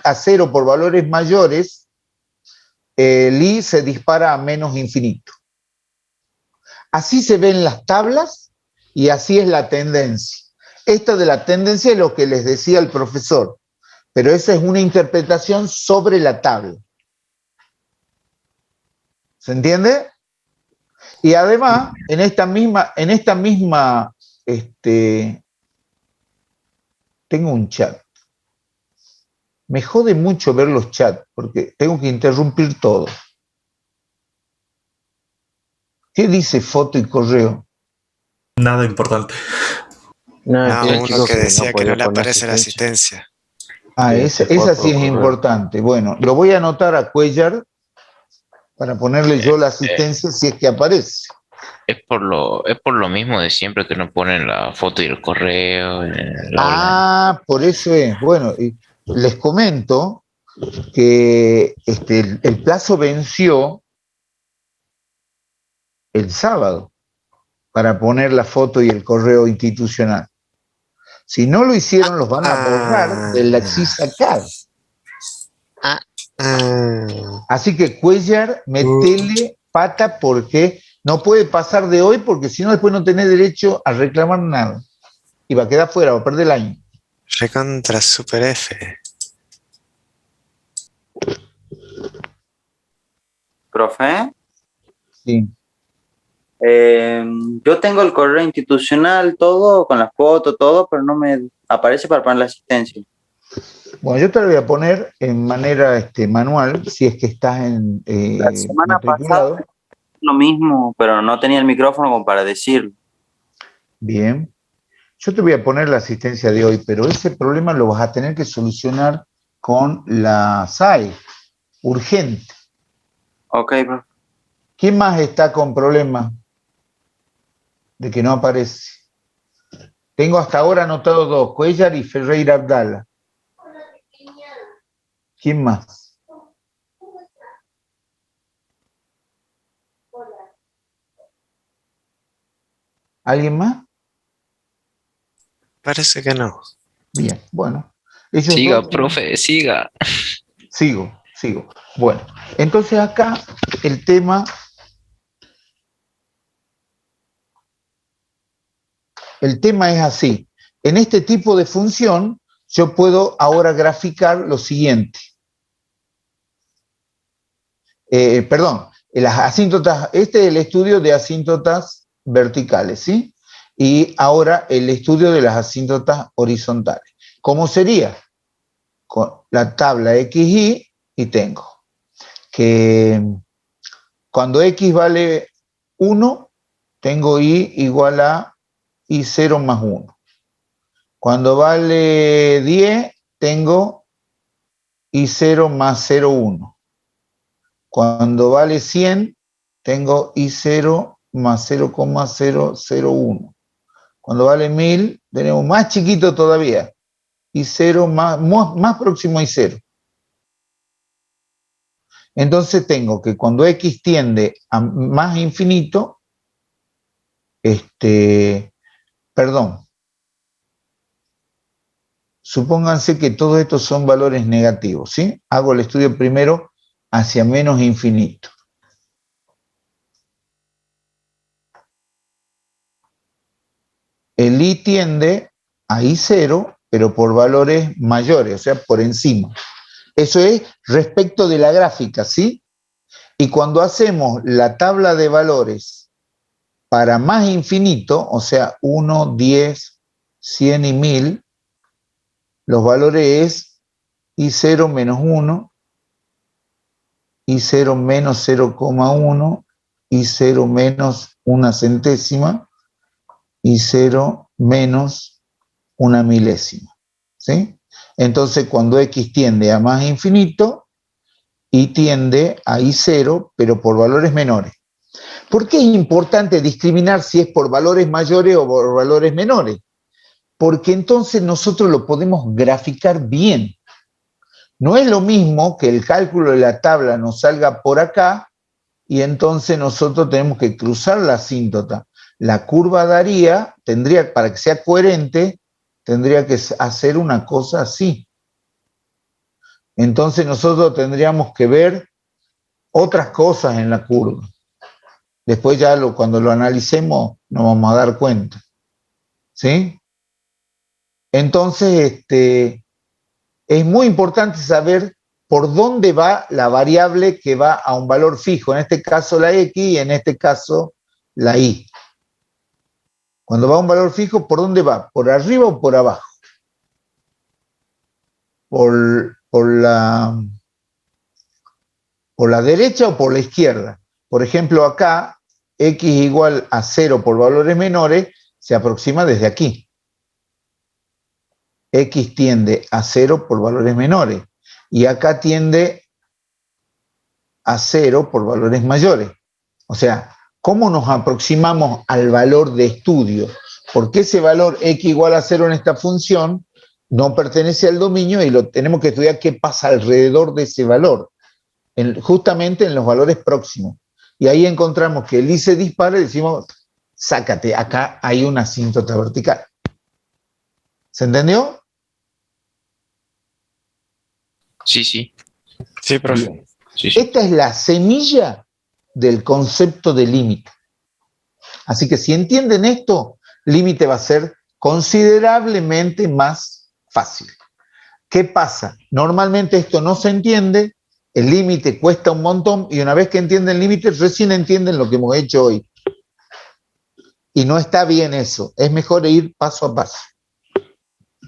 a 0 por valores mayores, el i se dispara a menos infinito. Así se ven las tablas y así es la tendencia. Esta de la tendencia es lo que les decía el profesor, pero esa es una interpretación sobre la tabla. ¿Se entiende? Y además, en esta misma tengo un chat. Me jode mucho ver los chats, porque tengo que interrumpir todo. ¿Qué dice foto y correo? Nada importante. No, sí, uno chicos, que que no decía que podía no le poner aparece la asistencia. asistencia. Ah, Sí, esa foto, sí es correo. importante. Bueno, lo voy a anotar a Cuellar para ponerle yo la asistencia si es que aparece. Es por lo mismo de siempre que no ponen la foto y el correo en el aula. Ah, por eso es. Bueno, y les comento que el plazo venció el sábado para poner la foto y el correo institucional. Si no lo hicieron, los van a borrar del Laxisacad. Así que Cuellar, metele pata porque no puede pasar de hoy, porque si no después no tenés derecho a reclamar nada. Y va a quedar fuera, va a perder el año. Recontra Super F. Profe, Sí. yo tengo el correo institucional, todo, con la foto, todo, pero no me aparece para poner la asistencia. Bueno, yo te lo voy a poner en manera manual, si es que estás La semana matriculado. pasada lo mismo, pero no tenía el micrófono como para decirlo. Bien. Yo te voy a poner la asistencia de hoy, pero ese problema lo vas a tener que solucionar con la SAE, urgente. Ok, profe. ¿Quién más está con problemas de que no aparece? Tengo hasta ahora anotado 2, Cuellar y Ferreira Abdala. ¿Quién más? ¿Alguien más? Parece que no. Bien, bueno. Ellos Siga, dos, profe, siga. Sigo. Bueno, entonces acá el tema es así. En este tipo de función, yo puedo ahora graficar lo siguiente. Las asíntotas, este es el estudio de asíntotas verticales, ¿sí? Y ahora el estudio de las asíntotas horizontales. ¿Cómo sería? Con la tabla XY y tengo que Cuando x vale 1, tengo y igual a y0 más 1. Cuando vale 10, tengo y0 más 0,1. Cuando vale 100, tengo y0 más 0,001. Cuando vale 1000, tenemos más chiquito todavía, y0 más próximo a y0. Entonces tengo que cuando x tiende a más infinito, supónganse que todos estos son valores negativos, ¿sí? Hago el estudio primero hacia menos infinito. El i tiende a i0, pero por valores mayores, o sea, por encima. Eso es respecto de la gráfica, ¿sí? Y cuando hacemos la tabla de valores para más infinito, o sea, 1, 10, 100 y 1000, los valores es i0 menos 1, i0 menos 0,1, i0 menos una centésima, i0 menos una milésima, ¿sí? Entonces, cuando x tiende a más infinito, y tiende a i0, pero por valores menores. ¿Por qué es importante discriminar si es por valores mayores o por valores menores? Porque entonces nosotros lo podemos graficar bien. No es lo mismo que el cálculo de la tabla nos salga por acá y entonces nosotros tenemos que cruzar la asíntota. La curva daría, para que sea coherente, tendría que hacer una cosa así. Entonces nosotros tendríamos que ver otras cosas en la curva. Después ya cuando lo analicemos nos vamos a dar cuenta. ¿Sí? Entonces, es muy importante saber por dónde va la variable que va a un valor fijo, en este caso la x y en este caso la y. Cuando va a un valor fijo, ¿por dónde va? ¿Por arriba o por abajo? ¿Por la derecha o por la izquierda? Por ejemplo, acá, x igual a 0 por valores menores, se aproxima desde aquí. X tiende a 0 por valores menores. Y acá tiende a 0 por valores mayores. O sea, ¿cómo nos aproximamos al valor de estudio? Porque ese valor x igual a 0 en esta función no pertenece al dominio y lo tenemos que estudiar qué pasa alrededor de ese valor, justamente en los valores próximos. Y ahí encontramos que el i se dispara y decimos, sácate, acá hay una asíntota vertical. ¿Se entendió? Sí, sí. Sí, profe. Sí, sí. Esta es la semilla del concepto de límite. Así que si entienden esto, límite va a ser considerablemente más fácil. ¿Qué pasa? Normalmente esto no se entiende, el límite cuesta un montón y una vez que entienden el límite, recién entienden lo que hemos hecho hoy. Y no está bien eso, es mejor ir paso a paso.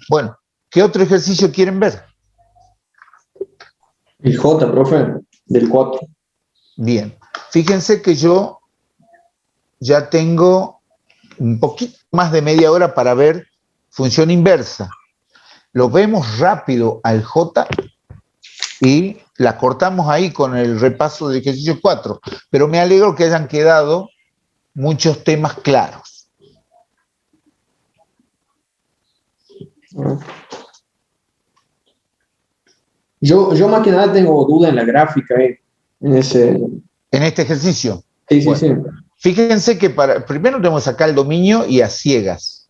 Bueno, ¿qué otro ejercicio quieren ver? El J, profe, del 4. Bien, fíjense que yo ya tengo un poquito más de media hora para ver función inversa. Lo vemos rápido al J y la cortamos ahí con el repaso del ejercicio 4. Pero me alegro que hayan quedado muchos temas claros. Yo más que nada tengo duda en la gráfica, en este ejercicio. Sí, bueno, sí. Fíjense que primero tenemos acá el dominio y a ciegas.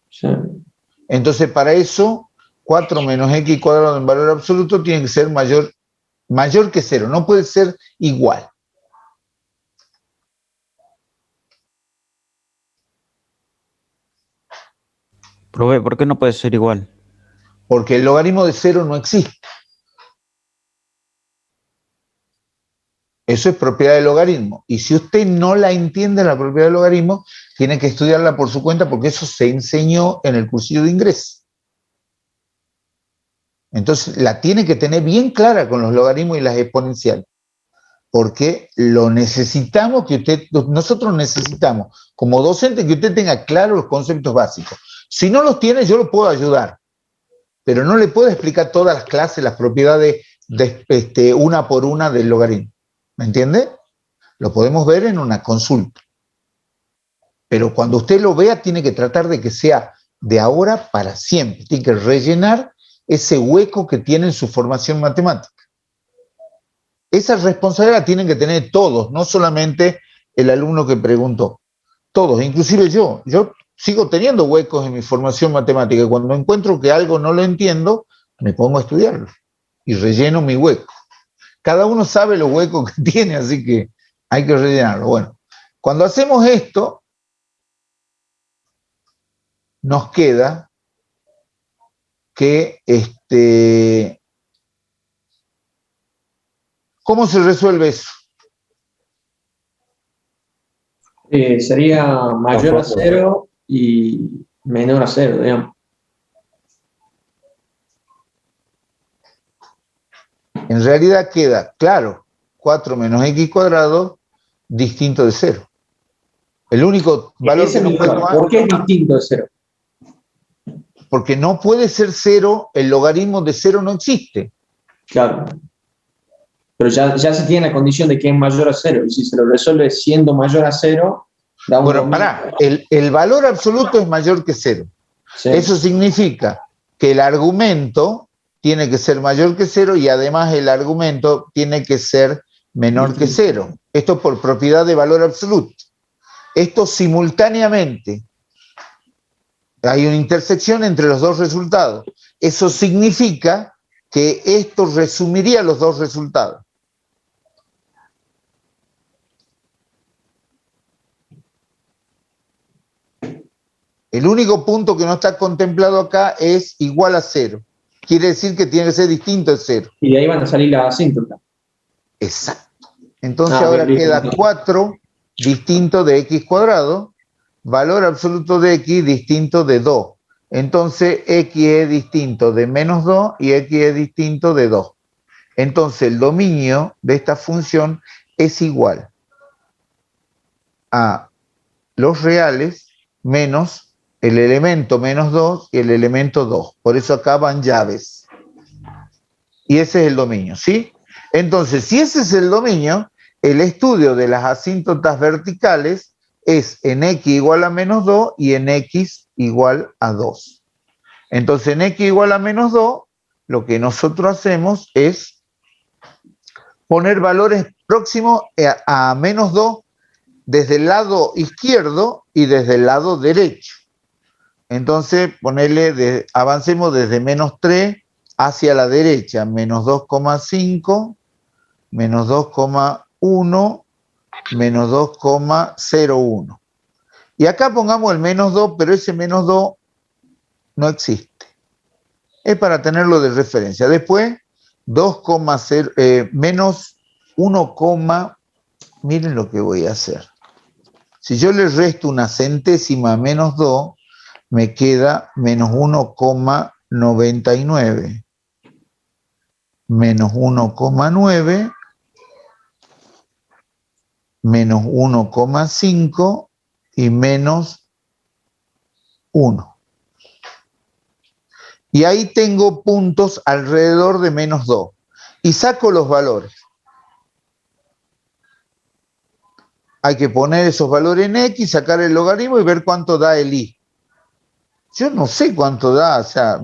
Sí. Entonces, para eso, 4 menos x cuadrado en valor absoluto tiene que ser mayor que 0, no puede ser igual. Profe, ¿por qué no puede ser igual? Porque el logaritmo de 0 no existe. Eso es propiedad del logaritmo. Y si usted no la entiende, la propiedad del logaritmo, tiene que estudiarla por su cuenta porque eso se enseñó en el cursillo de ingreso. Entonces, la tiene que tener bien clara con los logaritmos y las exponenciales. porque lo necesitamos nosotros necesitamos, como docente, que usted tenga claro los conceptos básicos. Si no los tiene, yo lo puedo ayudar, pero no le puedo explicar todas las clases, las propiedades una por una del logaritmo. ¿Me entiende? Lo podemos ver en una consulta. Pero cuando usted lo vea, tiene que tratar de que sea de ahora para siempre. Tiene que rellenar ese hueco que tiene en su formación matemática. Esa responsabilidad la tienen que tener todos, no solamente el alumno que preguntó. Todos, inclusive yo. Yo sigo teniendo huecos en mi formación matemática y cuando encuentro que algo no lo entiendo, me pongo a estudiarlo y relleno mi hueco. Cada uno sabe los huecos que tiene, así que hay que rellenarlo. Bueno, cuando hacemos esto, nos queda que ¿cómo se resuelve eso? Sería mayor a 0 y menor a 0, digamos. En realidad queda, claro, 4 menos x cuadrado distinto de 0. El único valor que no puede tomar... ¿Por qué es distinto de 0? Porque no puede ser 0, el logaritmo de 0 no existe. Claro. Pero ya se tiene la condición de que es mayor a 0, y si se lo resuelve siendo mayor a 0, da un... Bueno, pará, el valor absoluto es mayor que 0. Sí. Eso significa que el argumento tiene que ser mayor que 0 y además el argumento tiene que ser menor que 0. Esto por propiedad de valor absoluto. Esto simultáneamente. Hay una intersección entre los dos resultados. Eso significa que esto resumiría los dos resultados. El único punto que no está contemplado acá es igual a 0. Quiere decir que tiene que ser distinto de 0. Y de ahí van a salir las asíntotas. Exacto. Entonces ahora queda 4 distinto de x cuadrado, valor absoluto de x distinto de 2. Entonces x es distinto de menos 2 y x es distinto de 2. Entonces el dominio de esta función es igual a los reales menos el elemento menos 2 y el elemento 2. Por eso acá van llaves. Y ese es el dominio, ¿sí? Entonces, si ese es el dominio, el estudio de las asíntotas verticales es en x igual a menos 2 y en x igual a 2. Entonces, en x igual a menos 2, lo que nosotros hacemos es poner valores próximos a menos 2 desde el lado izquierdo y desde el lado derecho. Entonces, avancemos desde menos 3 hacia la derecha, menos 2,5, menos 2,1, menos 2,01. Y acá pongamos el menos 2, pero ese menos 2 no existe. Es para tenerlo de referencia. Después, 2,0, menos 1, miren lo que voy a hacer. Si yo le resto una centésima a menos 2, me queda menos 1,99. Menos 1,9, menos 1,5 y menos 1. Y ahí tengo puntos alrededor de menos 2. Y saco los valores. Hay que poner esos valores en x, sacar el logaritmo y ver cuánto da el y. Yo no sé cuánto da, o sea,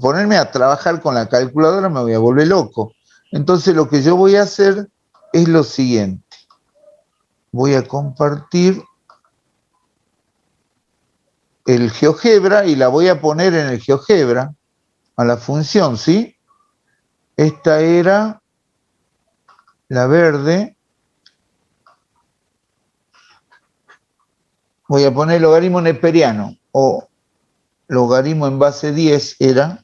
ponerme a trabajar con la calculadora me voy a volver loco. Entonces lo que yo voy a hacer es lo siguiente. Voy a compartir el GeoGebra y la voy a poner en el GeoGebra a la función, ¿sí? Esta era la verde. Voy a poner el logaritmo neperiano o logaritmo en base 10 era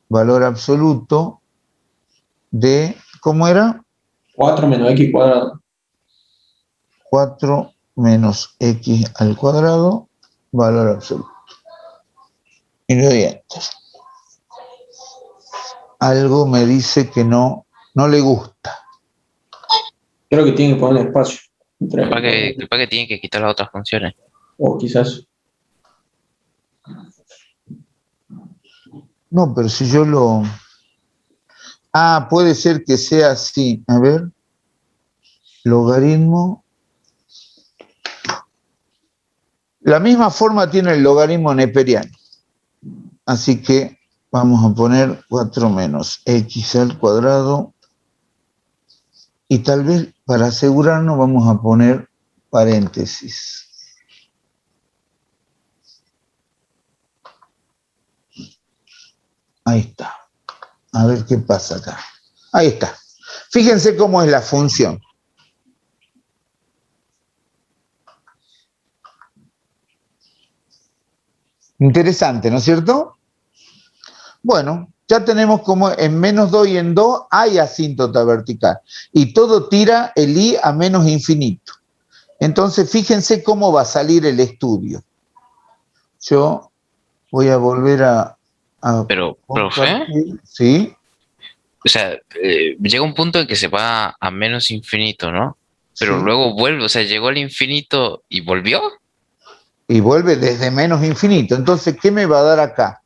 valor absoluto de, ¿cómo era? 4 menos x cuadrado. 4 menos x al cuadrado, valor absoluto. Ingredientes. Algo me dice que no le gusta. Creo que tiene que poner espacio. Capaz que tiene que quitar las otras funciones. O quizás. No, pero si yo lo... Ah, puede ser que sea así. A ver. Logaritmo. La misma forma tiene el logaritmo neperiano. Así que vamos a poner 4 menos x al cuadrado. Y tal vez para asegurarnos vamos a poner paréntesis. Ahí está. A ver qué pasa acá. Ahí está. Fíjense cómo es la función. Interesante, ¿no es cierto? Bueno, ya tenemos como en menos 2 y en 2 hay asíntota vertical. Y todo tira el i a menos infinito. Entonces, fíjense cómo va a salir el estudio. Yo voy a volver a Pero, profe, ¿sí? o sea, llega un punto en que se va a menos infinito, ¿no? Pero Sí. luego vuelve, o sea, llegó al infinito y volvió. Y vuelve desde menos infinito. Entonces, ¿qué me va a dar acá?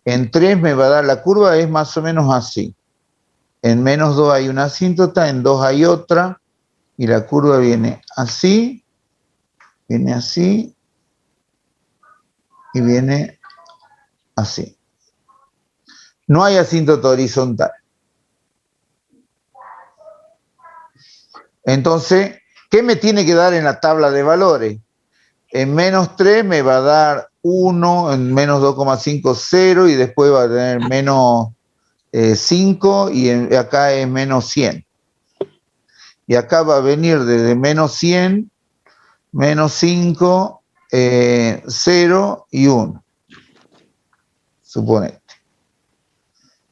En 3 me va a dar, la curva es más o menos así. En menos 2 hay una asíntota, en 2 hay otra, y la curva viene así, y viene así. No hay asíntota horizontal. Entonces, ¿qué me tiene que dar en la tabla de valores? En menos 3 me va a dar 1, en menos 2,5, 0, y después va a tener menos 5, y acá es menos 100. Y acá va a venir desde menos 100, menos 5, 0 y 1. Suponete.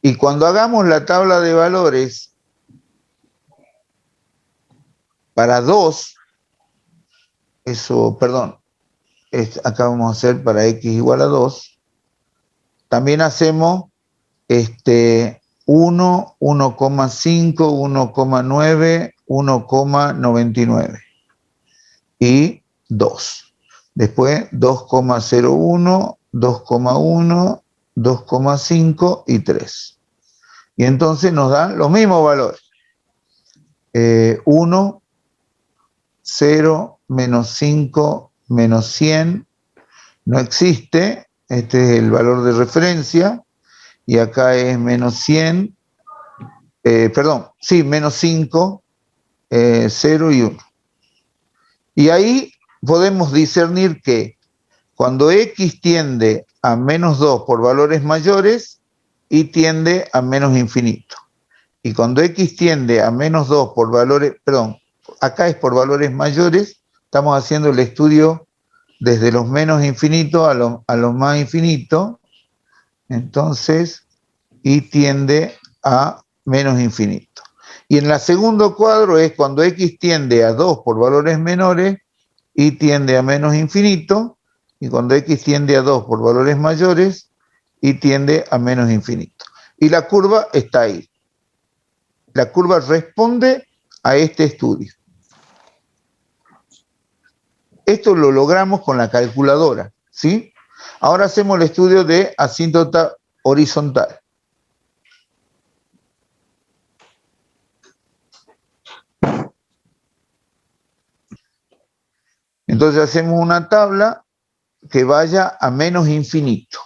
Y cuando hagamos la tabla de valores para 2, eso, perdón, acá vamos a hacer para x igual a 2, también hacemos 1, 1,5, 1,9, 1,99 y 2. Después 2,01, 2,1, 2,5 y 3. Y entonces nos dan los mismos valores. 1, 0, menos 5, menos 100. No existe. Este es el valor de referencia. Y acá es menos 100. Perdón, sí, menos 5, 0 y 1. Y ahí podemos discernir que cuando x tiende a menos 2 por valores mayores, y tiende a menos infinito. Y cuando x tiende a menos 2 por valores, perdón, acá es por valores mayores, estamos haciendo el estudio desde los menos infinitos a los más infinitos, entonces y tiende a menos infinito. Y en el segundo cuadro es cuando x tiende a 2 por valores menores, y tiende a menos infinito, y cuando x tiende a 2 por valores mayores, y tiende a menos infinito. Y la curva está ahí. La curva responde a este estudio. Esto lo logramos con la calculadora, ¿sí? Ahora hacemos el estudio de asíntota horizontal. Entonces hacemos una tabla que vaya a menos infinito.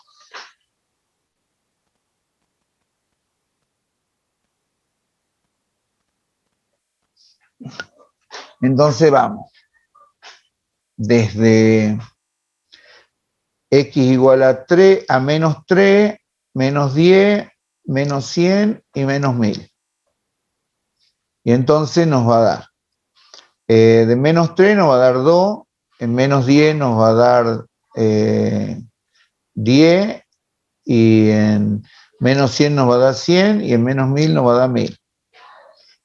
Entonces vamos desde x igual a 3, a menos 3, menos 10, menos 100 y menos 1000. Y entonces nos va a dar, de menos 3 nos va a dar 2, en menos 10 nos va a dar 10, y en menos 100 nos va a dar 100, y en menos 1000 nos va a dar 1000.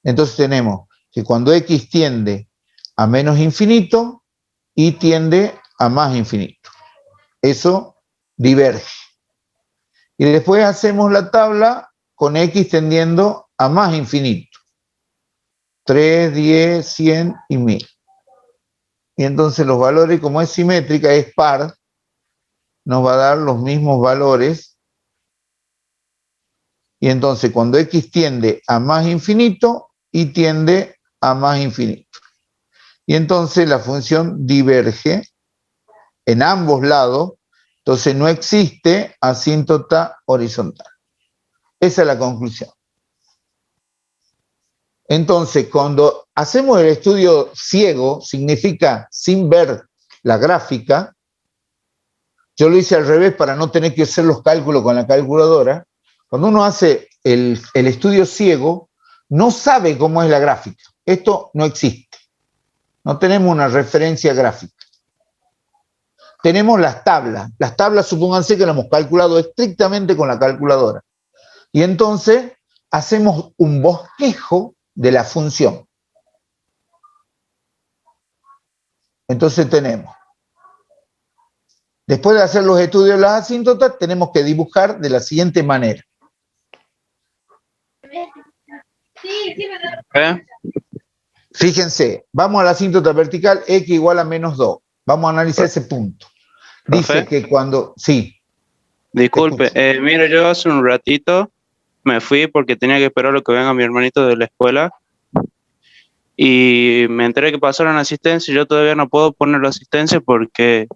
Entonces tenemos que cuando x tiende a menos infinito, y tiende a más infinito. Eso diverge. Y después hacemos la tabla con x tendiendo a más infinito. 3, 10, 100 y 1000. Y entonces los valores, como es simétrica, es par, nos va a dar los mismos valores. Y entonces cuando x tiende a más infinito, y tiende a más infinito. Y entonces la función diverge en ambos lados, entonces no existe asíntota horizontal. Esa es la conclusión. Entonces, cuando hacemos el estudio ciego, significa sin ver la gráfica. Yo lo hice al revés para no tener que hacer los cálculos con la calculadora. Cuando uno hace el estudio ciego, no sabe cómo es la gráfica. Esto no existe. No tenemos una referencia gráfica. Tenemos las tablas. Las tablas, supónganse que las hemos calculado estrictamente con la calculadora. Y entonces hacemos un bosquejo de la función. Entonces tenemos, después de hacer los estudios de las asíntotas, tenemos que dibujar de la siguiente manera. Fíjense, vamos a la asíntota vertical, x igual a menos 2. Vamos a analizar ese punto. Dice que cuando... Sí. Disculpe, mire, yo hace un ratito me fui porque tenía que esperar lo que venga mi hermanito de la escuela y me enteré que pasaron asistencia y yo todavía no puedo poner la asistencia porque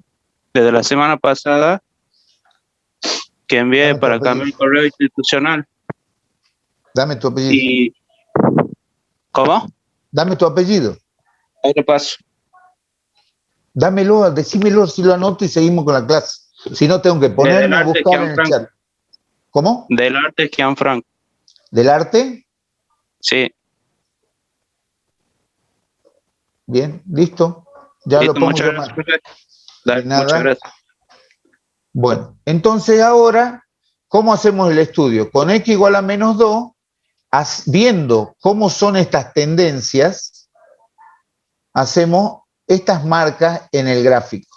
desde la semana pasada que envié para cambiar el correo institucional. Dame tu apellido. Y... ¿Cómo? Dame tu apellido. Ahí lo paso. Dámelo, decímelo si lo anoto y seguimos con la clase. Si no, tengo que ponerme a buscar en el chat. ¿Cómo? Del arte Gianfranco. ¿Del arte? Sí. Bien, listo. Ya Listo, lo pongo. muchas gracias. Dale, nada. muchas gracias. Bueno, entonces ahora, ¿cómo hacemos el estudio? Con x igual a menos 2, viendo cómo son estas tendencias, hacemos estas marcas en el gráfico.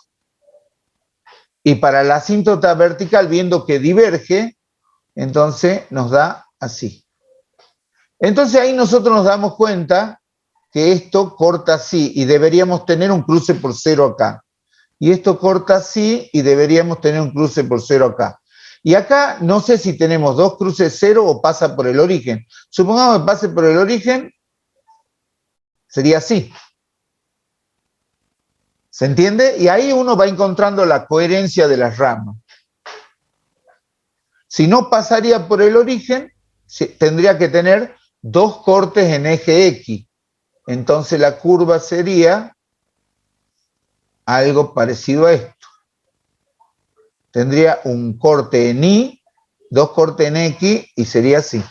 Y para la asíntota vertical, viendo que diverge, entonces nos da así. Entonces ahí nosotros nos damos cuenta que esto corta así y deberíamos tener un cruce por 0 acá. Y esto corta así y deberíamos tener un cruce por 0 acá. Y acá no sé si tenemos dos cruces 0 o pasa por el origen. Supongamos que pase por el origen, sería así. ¿Se entiende? Y ahí uno va encontrando la coherencia de las ramas. Si no pasaría por el origen, tendría que tener dos cortes en eje X. Entonces la curva sería algo parecido a esto. Tendría un corte en Y, dos cortes en X y sería así.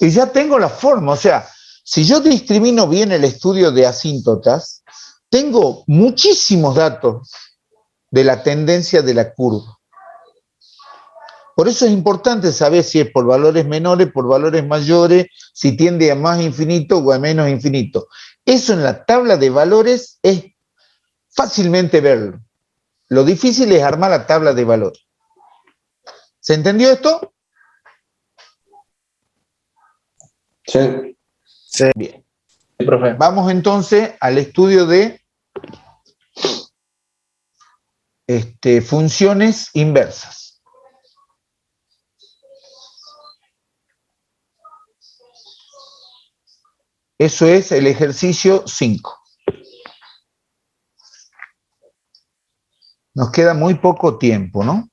Y ya tengo la forma, o sea, si yo discrimino bien el estudio de asíntotas, tengo muchísimos datos de la tendencia de la curva. Por eso es importante saber si es por valores menores, por valores mayores, si tiende a más infinito o a menos infinito. Eso en la tabla de valores es fácilmente verlo. Lo difícil es armar la tabla de valores. ¿Se entendió esto? Sí. Sí. Bien. Sí, profe. Vamos entonces al estudio de funciones inversas. Eso es el ejercicio 5. Nos queda muy poco tiempo, ¿no?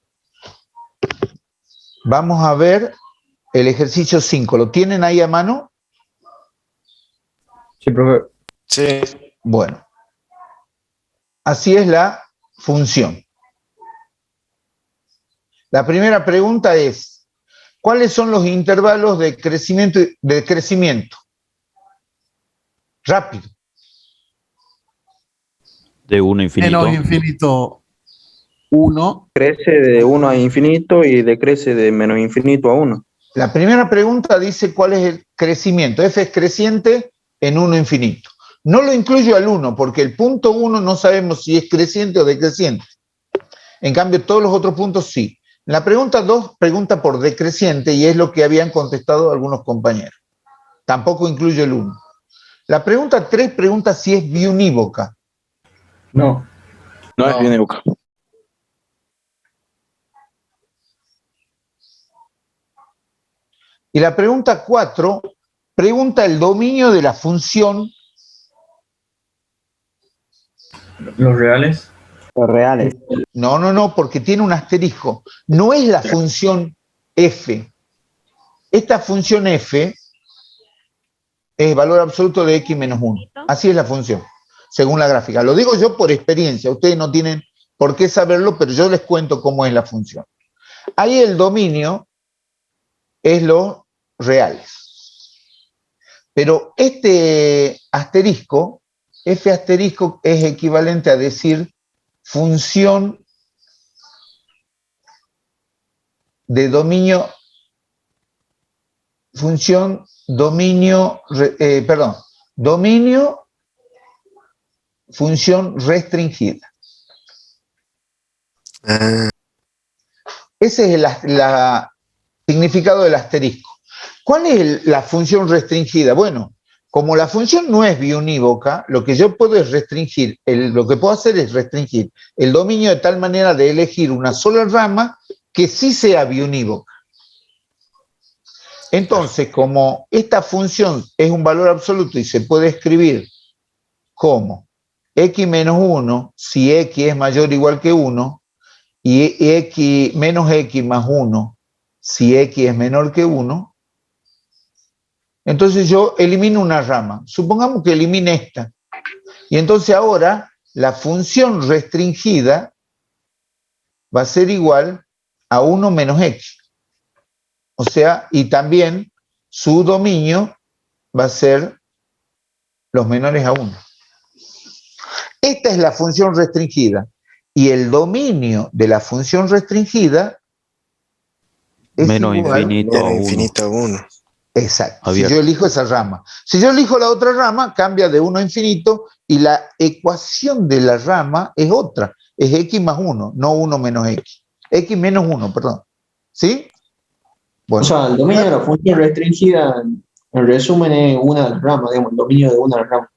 Vamos a ver el ejercicio 5. ¿Lo tienen ahí a mano? Sí, profe. Sí. Bueno. Así es la función. La primera pregunta es, ¿cuáles son los intervalos de crecimiento? Rápido. De 1 a infinito. Menos infinito 1. Crece de 1 a infinito y decrece de menos infinito a 1. La primera pregunta dice cuál es el crecimiento. F es creciente en 1 infinito. No lo incluyo al 1 porque el punto 1 no sabemos si es creciente o decreciente. En cambio, todos los otros puntos sí. La pregunta 2 pregunta por decreciente y es lo que habían contestado algunos compañeros. Tampoco incluye el 1. La pregunta 3 pregunta si es biunívoca. No. No es biunívoca. Y la pregunta 4 pregunta el dominio de la función. ¿Los reales? Los reales. No, porque tiene un asterisco. No es la función f. Esta función f es valor absoluto de x menos 1. Así es la función, según la gráfica. Lo digo yo por experiencia. Ustedes no tienen por qué saberlo, pero yo les cuento cómo es la función. Ahí el dominio es los reales. Pero este asterisco, f asterisco, es equivalente a decir función de dominio, dominio, función restringida. Ese es el significado del asterisco. ¿Cuál es la función restringida? Bueno, como la función no es biunívoca, lo que yo puedo es restringir, lo que puedo hacer es restringir el dominio de tal manera de elegir una sola rama que sí sea biunívoca. Entonces, como esta función es un valor absoluto y se puede escribir como x menos 1 si x es mayor o igual que 1 y x menos x más 1 si x es menor que 1, entonces yo elimino una rama. Supongamos que elimine esta. Y entonces ahora la función restringida va a ser igual a 1 menos x. O sea, y también su dominio va a ser los menores a 1. Esta es la función restringida. Y el dominio de la función restringida es Menos igual infinito a 1. Infinito a 1. Exacto. Abierto. Si yo elijo esa rama. Si yo elijo la otra rama, cambia de 1 a infinito y la ecuación de la rama es otra. Es x más 1, no 1 menos x. X menos 1, perdón. ¿Sí? Bueno, O sea, el dominio de la función restringida, en resumen, es una de las ramas, digamos, el dominio de una de las ramas.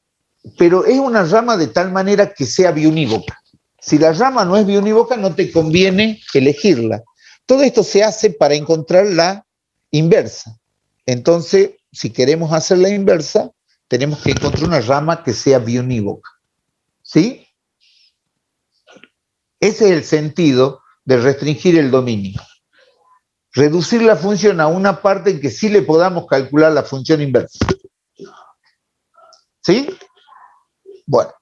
pero es una rama de tal manera que sea biunívoca. Si la rama no es biunívoca, no te conviene elegirla. Todo esto se hace para encontrar la inversa. Entonces, si queremos hacer la inversa, tenemos que encontrar una rama que sea biunívoca. ¿Sí? Ese es el sentido de restringir el dominio. Reducir la función a una parte en que sí le podamos calcular la función inversa. ¿Sí? Bueno,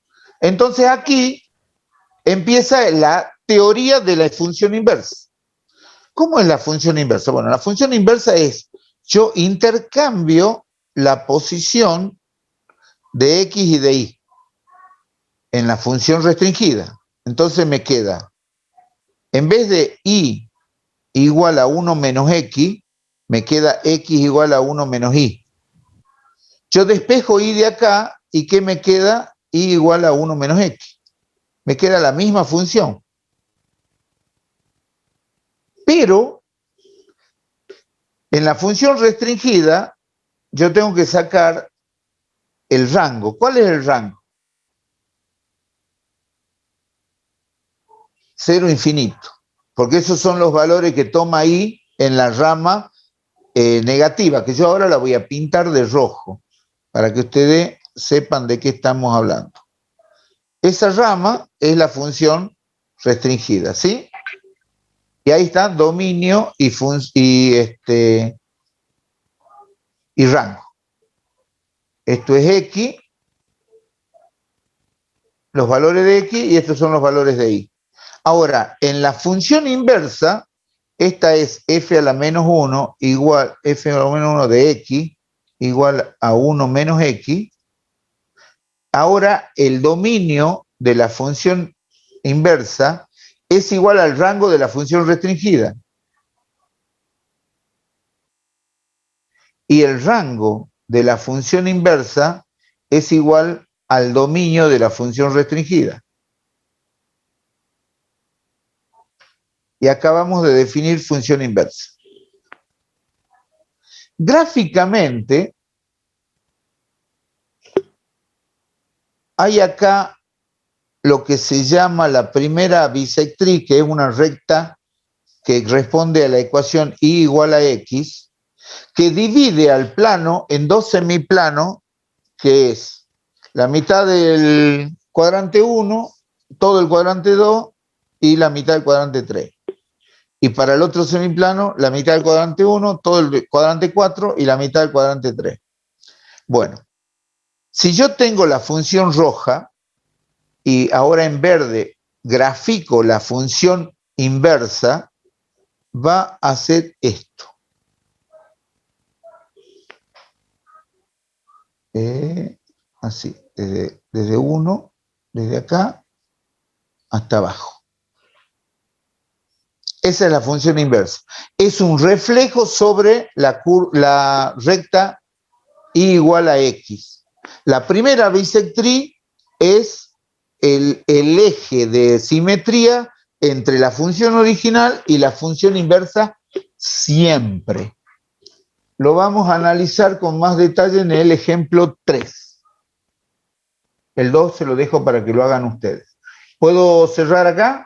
entonces aquí empieza la teoría de la función inversa. ¿Cómo es la función inversa? Bueno, la función inversa es, yo intercambio la posición de x y de y en la función restringida. Entonces me queda, en vez de y igual a 1 menos x, me queda x igual a 1 menos y. Yo despejo y de acá, ¿y qué me queda? Y igual a 1 menos x. Me queda la misma función. Pero, en la función restringida, yo tengo que sacar el rango. ¿Cuál es el rango? 0 infinito. Porque esos son los valores que toma i en la rama negativa, que yo ahora la voy a pintar de rojo, para que ustedes sepan de qué estamos hablando. Esa rama es la función restringida, ¿sí? Y ahí está dominio y rango. Esto es x, los valores de x, y estos son los valores de y. Ahora, en la función inversa, esta es f a la menos 1 igual f a la menos 1 de x igual a 1 menos x. Ahora el dominio de la función inversa es igual al rango de la función restringida. Y el rango de la función inversa es igual al dominio de la función restringida. Y acabamos de definir función inversa. Gráficamente, hay acá lo que se llama la primera bisectriz, que es una recta que responde a la ecuación y igual a x, que divide al plano en dos semiplanos, que es la mitad del cuadrante 1, todo el cuadrante 2 y la mitad del cuadrante 3. Y para el otro semiplano, la mitad del cuadrante 1, todo el cuadrante 4 y la mitad del cuadrante 3. Bueno, si yo tengo la función roja y ahora en verde grafico la función inversa, va a ser esto. Así, desde 1, desde acá hasta abajo. Esa es la función inversa. Es un reflejo sobre la recta y igual a x. La primera bisectriz es el eje de simetría entre la función original y la función inversa siempre. Lo vamos a analizar con más detalle en el ejemplo 3. El 2 se lo dejo para que lo hagan ustedes. ¿Puedo cerrar acá?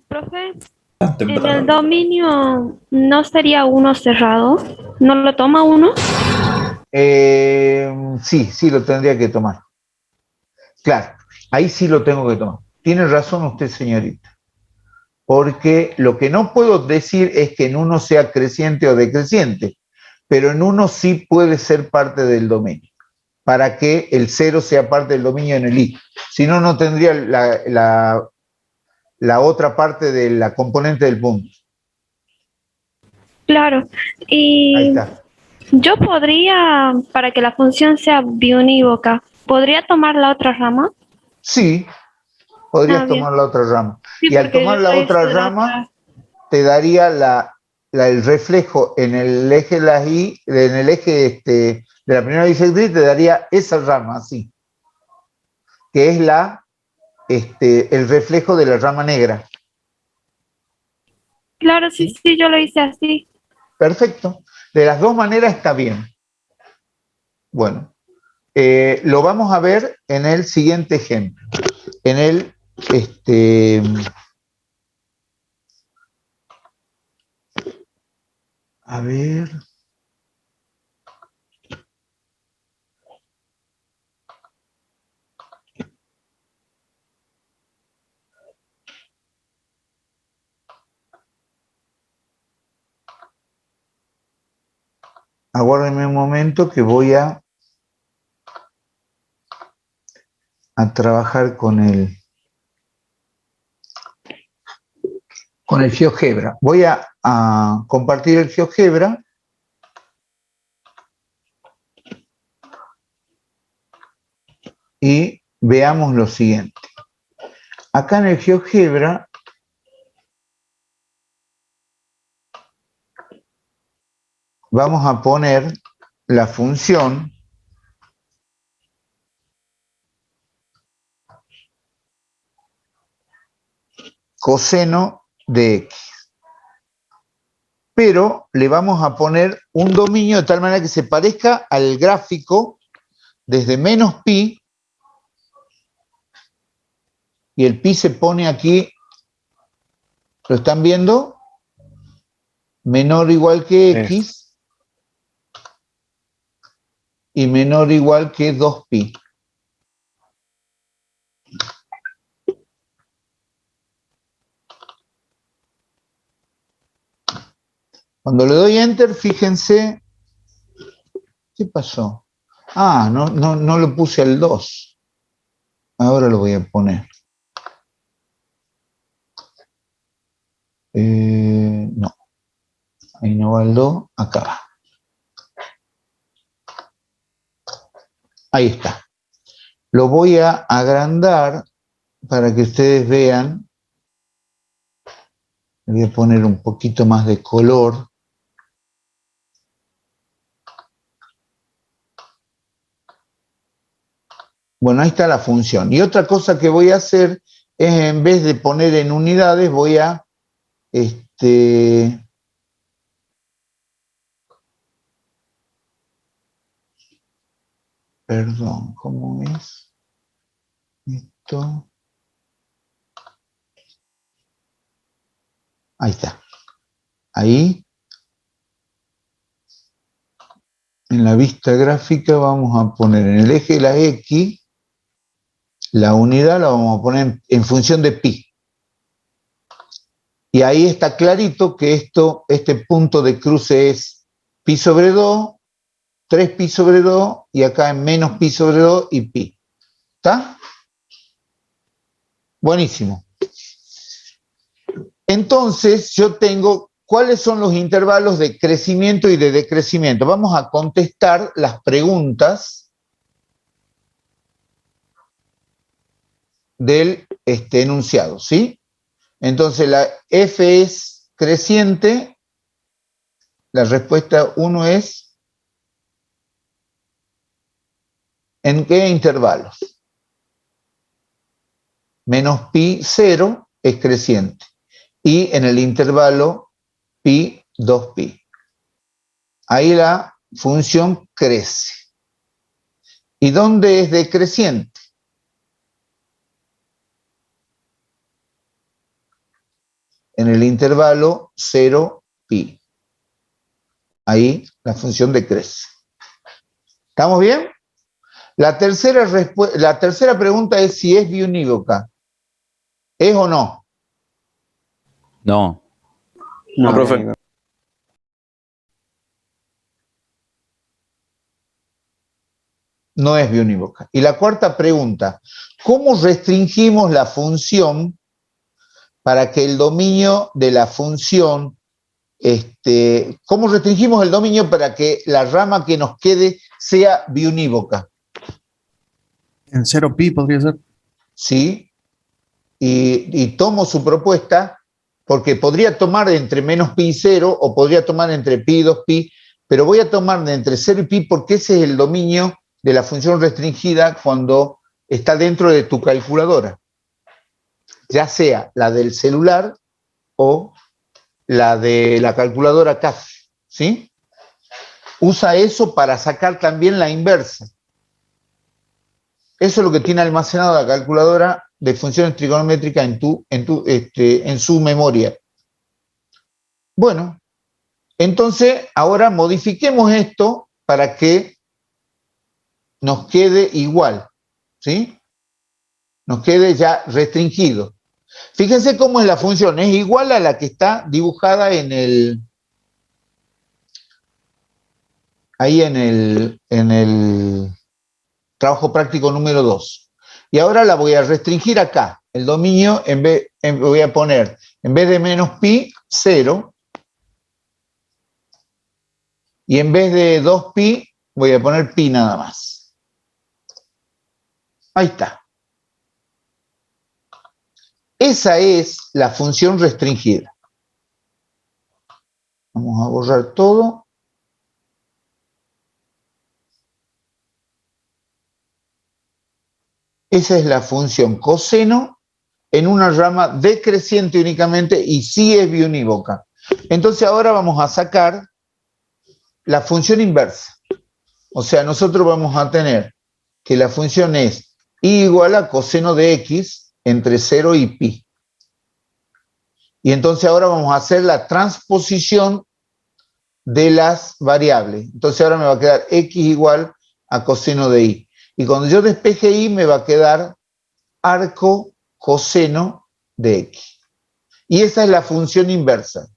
Profe, en el dominio no sería uno cerrado, ¿no lo toma uno? Sí lo tendría que tomar. Claro, ahí sí lo tengo que tomar. Tiene razón usted, señorita. Porque lo que no puedo decir es que en uno sea creciente o decreciente, pero en uno sí puede ser parte del dominio, para que el 0 sea parte del dominio en el i. Si no, no tendría la otra parte de la componente del punto. Claro, y Ahí está. yo podría, para que la función sea biunívoca, ¿podría tomar la otra rama? Sí, podrías Bien. tomar la otra rama. Sí, Y al porque tomar yo la lo otra hice la rama, otra. te daría el reflejo en el eje de las i, en el eje de la primera bisectriz, te daría esa rama, así, que es el reflejo de la rama negra. Claro, sí, yo lo hice así. Perfecto. De las dos maneras está bien. Bueno, lo vamos a ver en el siguiente ejemplo. En el, a ver. Aguárdenme un momento que voy a trabajar con el GeoGebra. Voy a compartir el GeoGebra. Y veamos lo siguiente. Acá en el GeoGebra vamos a poner la función coseno de x. Pero le vamos a poner un dominio de tal manera que se parezca al gráfico desde menos pi, y el pi se pone aquí, ¿lo están viendo? Menor o igual que x y menor o igual que 2pi. Cuando le doy enter, fíjense, ¿qué pasó? No lo puse al 2. Ahora lo voy a poner. No, ahí no va el 2, acá va. Ahí está. Lo voy a agrandar para que ustedes vean. Le voy a poner un poquito más de color. Bueno, ahí está la función. Y otra cosa que voy a hacer es, en vez de poner en unidades, voy a Perdón, ¿cómo es? Esto. Ahí está. Ahí. En la vista gráfica vamos a poner en el eje de la X, la unidad la vamos a poner en función de pi. Y ahí está clarito que este punto de cruce es pi sobre 2, 3 pi sobre 2, y acá en menos pi sobre 2 y pi. ¿Está? Buenísimo. Entonces yo tengo, ¿cuáles son los intervalos de crecimiento y de decrecimiento? Vamos a contestar las preguntas del enunciado, ¿sí? Entonces la f es creciente, la respuesta 1 es ¿en qué intervalos? Menos pi 0 es creciente, y en el intervalo pi 2pi. Ahí la función crece. ¿Y dónde es decreciente? En el intervalo 0pi. Ahí la función decrece. ¿Estamos bien? La tercera pregunta es si es biunívoca. ¿Es o no? No. No, profe. No es biunívoca. Y la cuarta pregunta, ¿cómo restringimos la función para que el dominio de la función, cómo restringimos el dominio para que la rama que nos quede sea biunívoca? En 0pi podría ser. Sí, y tomo su propuesta porque podría tomar entre menos pi y 0 o podría tomar entre pi y 2pi, pero voy a tomar de entre 0 y pi porque ese es el dominio de la función restringida cuando está dentro de tu calculadora, ya sea la del celular o la de la calculadora CAF, ¿sí? Usa eso para sacar también la inversa. Eso es lo que tiene almacenado la calculadora de funciones trigonométricas en su memoria. Bueno, entonces ahora modifiquemos esto para que nos quede igual, ¿sí? Nos quede ya restringido. Fíjense cómo es la función, es igual a la que está dibujada ahí en el trabajo práctico número 2. Y ahora la voy a restringir acá. El dominio, voy a poner, en vez de menos pi, 0. Y en vez de 2pi, voy a poner pi nada más. Ahí está. Esa es la función restringida. Vamos a borrar todo. Esa es la función coseno en una rama decreciente únicamente y sí es biunívoca. Entonces ahora vamos a sacar la función inversa. O sea, nosotros vamos a tener que la función es y igual a coseno de x entre 0 y pi. Y entonces ahora vamos a hacer la transposición de las variables. Entonces ahora me va a quedar x igual a coseno de y. Y cuando yo despeje y me va a quedar arco coseno de x. Y esa es la función inversa.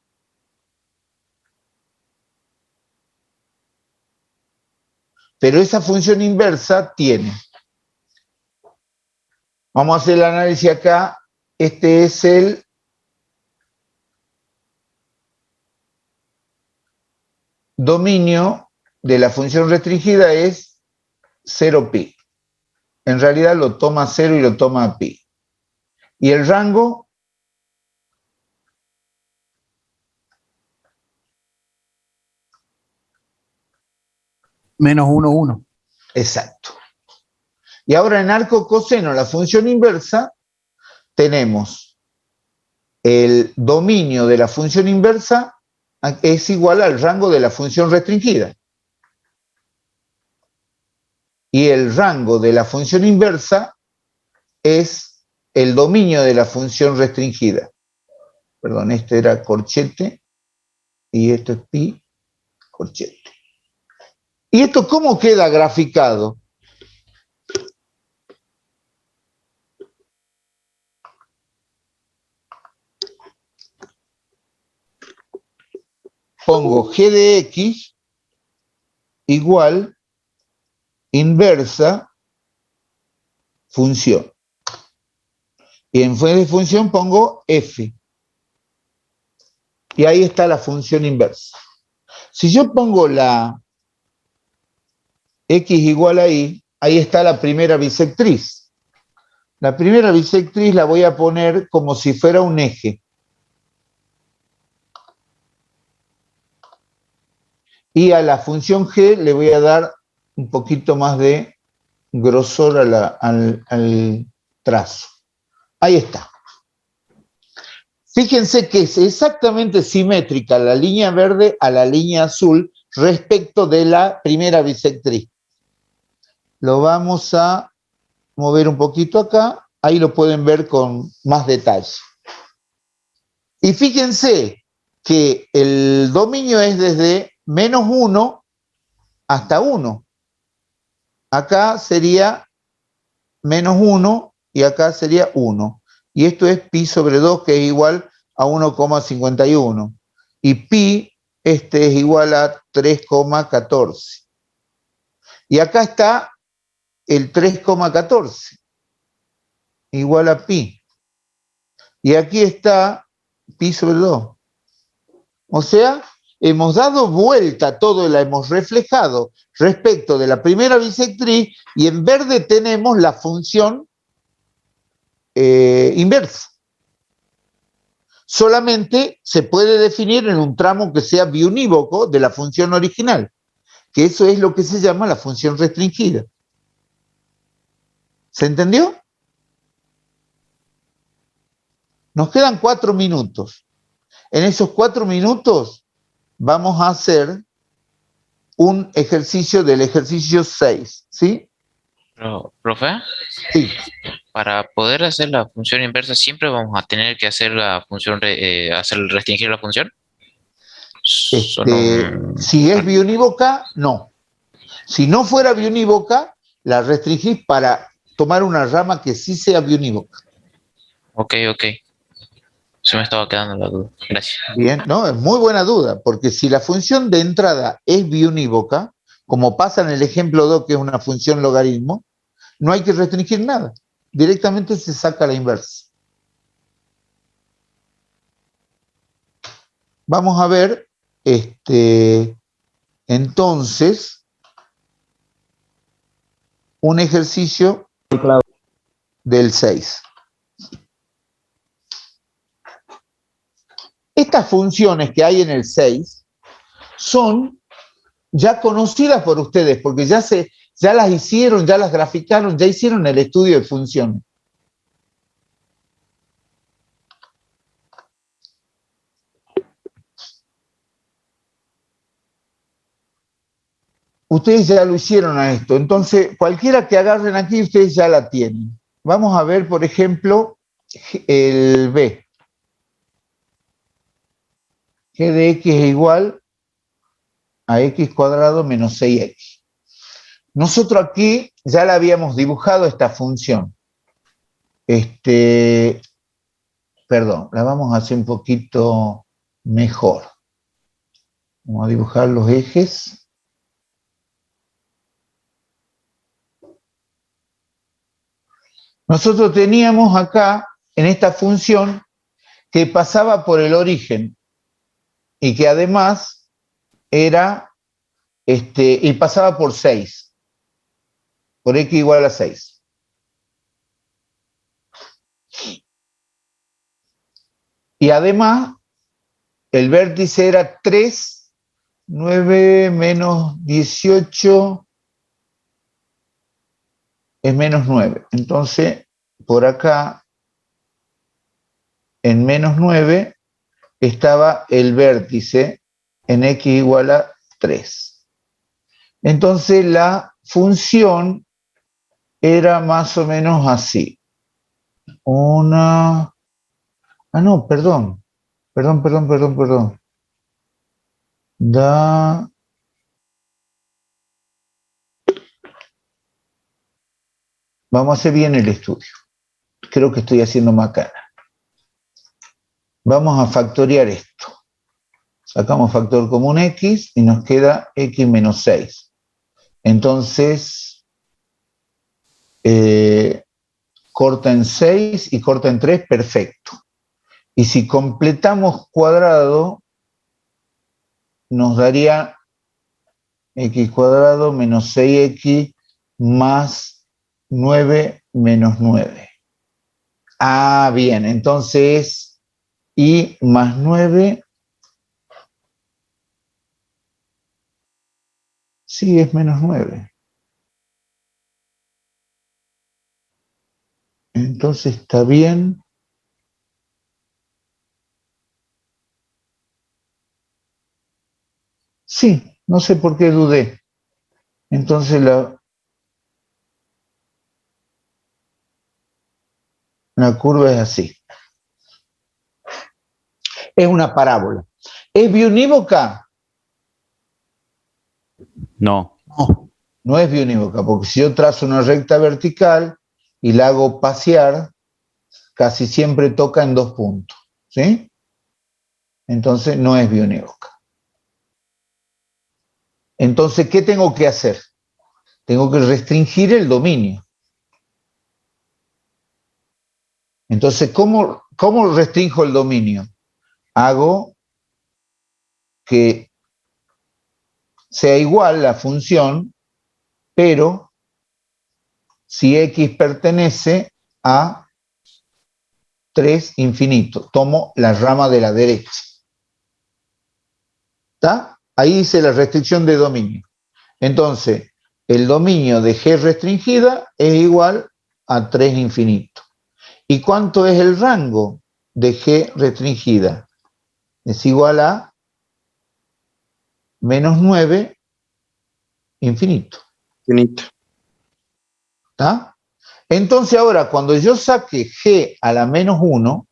Pero esa función inversa tiene. Vamos a hacer el análisis acá. Este es el dominio de la función restringida, es 0pi. En realidad lo toma 0 y lo toma pi. Y el rango menos 1, 1. Exacto. Y ahora en arco coseno, la función inversa, tenemos el dominio de la función inversa es igual al rango de la función restringida. y el rango de la función inversa es el dominio de la función restringida. Perdón, este era corchete y esto es pi corchete. ¿Y esto cómo queda graficado? Pongo g de x igual inversa función. Y en vez de función pongo f. Y ahí está la función inversa. Si yo pongo la x igual a y, ahí está la primera bisectriz. La primera bisectriz la voy a poner como si fuera un eje. Y a la función g le voy a dar un poquito más de grosor al trazo. Ahí está. Fíjense que es exactamente simétrica la línea verde a la línea azul respecto de la primera bisectriz. Lo vamos a mover un poquito acá, ahí lo pueden ver con más detalle. Y fíjense que el dominio es desde -1 hasta 1. Acá sería -1 y acá sería 1. Y esto es pi sobre 2, que es igual a 1,51. Y pi, este es igual a 3,14. Y acá está el 3,14, igual a pi. Y aquí está pi sobre 2. O sea, hemos dado vuelta todo, la hemos reflejado respecto de la primera bisectriz y en verde tenemos la función inversa. Solamente se puede definir en un tramo que sea biunívoco de la función original, que eso es lo que se llama la función restringida. ¿Se entendió? Nos quedan 4 minutos. En esos 4 minutos vamos a hacer un ejercicio del ejercicio 6, ¿sí? ¿Profe? Sí. Para poder hacer la función inversa, ¿siempre vamos a tener que hacer la función, restringir la función? Si es biunívoca, no. Si no fuera biunívoca, la restringís para tomar una rama que sí sea biunívoca. Ok. Se me estaba quedando la duda. Gracias. Bien, no, es muy buena duda, porque si la función de entrada es biunívoca, como pasa en el ejemplo 2, que es una función logaritmo, no hay que restringir nada. Directamente se saca la inversa. Vamos a ver, entonces, un ejercicio del 6. Estas funciones que hay en el 6 son ya conocidas por ustedes, porque ya las hicieron, ya las graficaron, ya hicieron el estudio de funciones. Ustedes ya lo hicieron a esto, entonces cualquiera que agarren aquí ustedes ya la tienen. Vamos a ver, por ejemplo, el B. G de x es igual a x cuadrado menos 6x. Nosotros aquí ya la habíamos dibujado esta función. Perdón, la vamos a hacer un poquito mejor. Vamos a dibujar los ejes. Nosotros teníamos acá, en esta función, que pasaba por el origen y que además era, y pasaba por 6, por x igual a 6. Y además, el vértice era 3, 9 menos 18 es menos 9. Entonces, por acá, en menos 9, estaba el vértice en x igual a 3. Entonces, la función era más o menos así. No, perdón. Vamos a hacer bien el estudio. Creo que estoy haciendo macana. Vamos a factorear esto. Sacamos factor común x y nos queda x menos 6. Entonces, corta en 6 y corta en 3, perfecto. Y si completamos cuadrado, nos daría x cuadrado menos 6x más 9 menos 9. Ah, bien, entonces y más 9, sí, es menos 9. Entonces está bien. Sí, no sé por qué dudé. Entonces la curva es así. Es una parábola. ¿Es biunívoca? No. No es biunívoca, porque si yo trazo una recta vertical y la hago pasear, casi siempre toca en 2 puntos. ¿Sí? Entonces no es biunívoca. Entonces, ¿qué tengo que hacer? Tengo que restringir el dominio. Entonces, ¿cómo restringo el dominio? Hago que sea igual la función, pero si x pertenece a 3 infinito, tomo la rama de la derecha. ¿Está? Ahí hice la restricción de dominio. Entonces, el dominio de G restringida es igual a 3 infinito. ¿Y cuánto es el rango de G restringida? Es igual a menos 9 infinito. ¿Está? Entonces ahora, cuando yo saque G a la menos 1,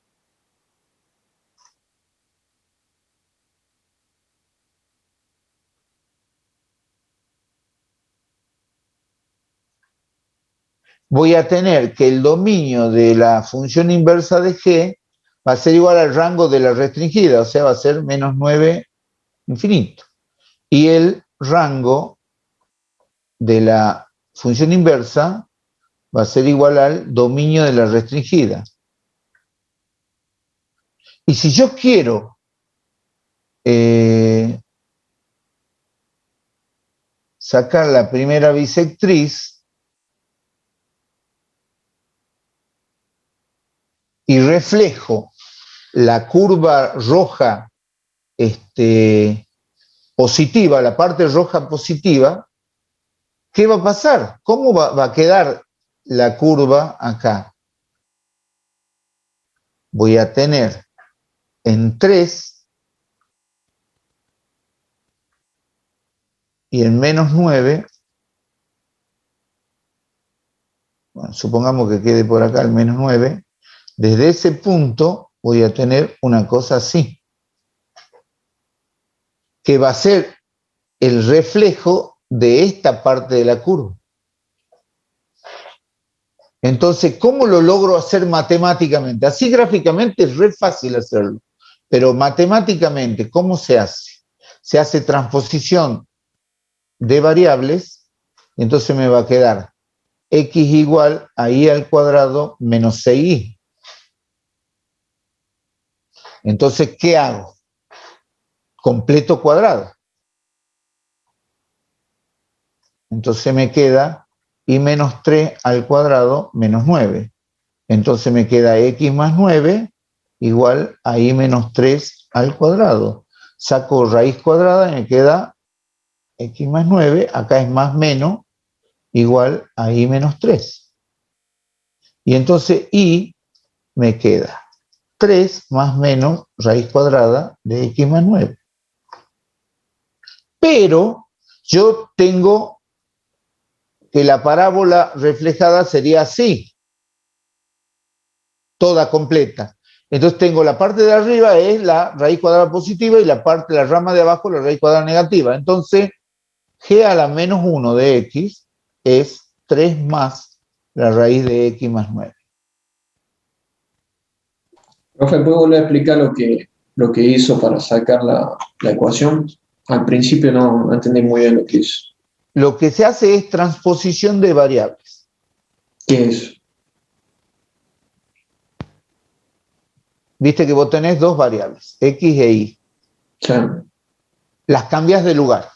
voy a tener que el dominio de la función inversa de G va a ser igual al rango de la restringida, o sea, va a ser menos 9 infinito. Y el rango de la función inversa va a ser igual al dominio de la restringida. Y si yo quiero sacar la primera bisectriz y reflejo la curva roja positiva, la parte roja positiva, ¿qué va a pasar? ¿Cómo va a quedar la curva acá? Voy a tener en 3 y en menos 9, bueno, supongamos que quede por acá el menos 9, desde ese punto voy a tener una cosa así, que va a ser el reflejo de esta parte de la curva. Entonces, ¿cómo lo logro hacer matemáticamente? Así gráficamente es re fácil hacerlo, pero matemáticamente, ¿cómo se hace? Se hace transposición de variables, entonces me va a quedar x igual a y al cuadrado menos 6y. Entonces, ¿qué hago? Completo cuadrado. Entonces me queda y menos 3 al cuadrado menos 9. Entonces me queda x más 9 igual a y menos 3 al cuadrado. Saco raíz cuadrada y me queda x más 9, acá es más menos, igual a y menos 3. Y entonces y me queda 3 más menos raíz cuadrada de x más 9. Pero yo tengo que la parábola reflejada sería así, toda completa. Entonces tengo la parte de arriba es la raíz cuadrada positiva y la rama de abajo la raíz cuadrada negativa. Entonces, g a la menos 1 de x es 3 más la raíz de x más 9. Profe, ¿puede volver a explicar lo que hizo para sacar la ecuación? Al principio no entendí muy bien lo que hizo. Lo que se hace es transposición de variables. ¿Qué es? Viste que vos tenés dos variables, x e y. Sí. Las cambias de lugar.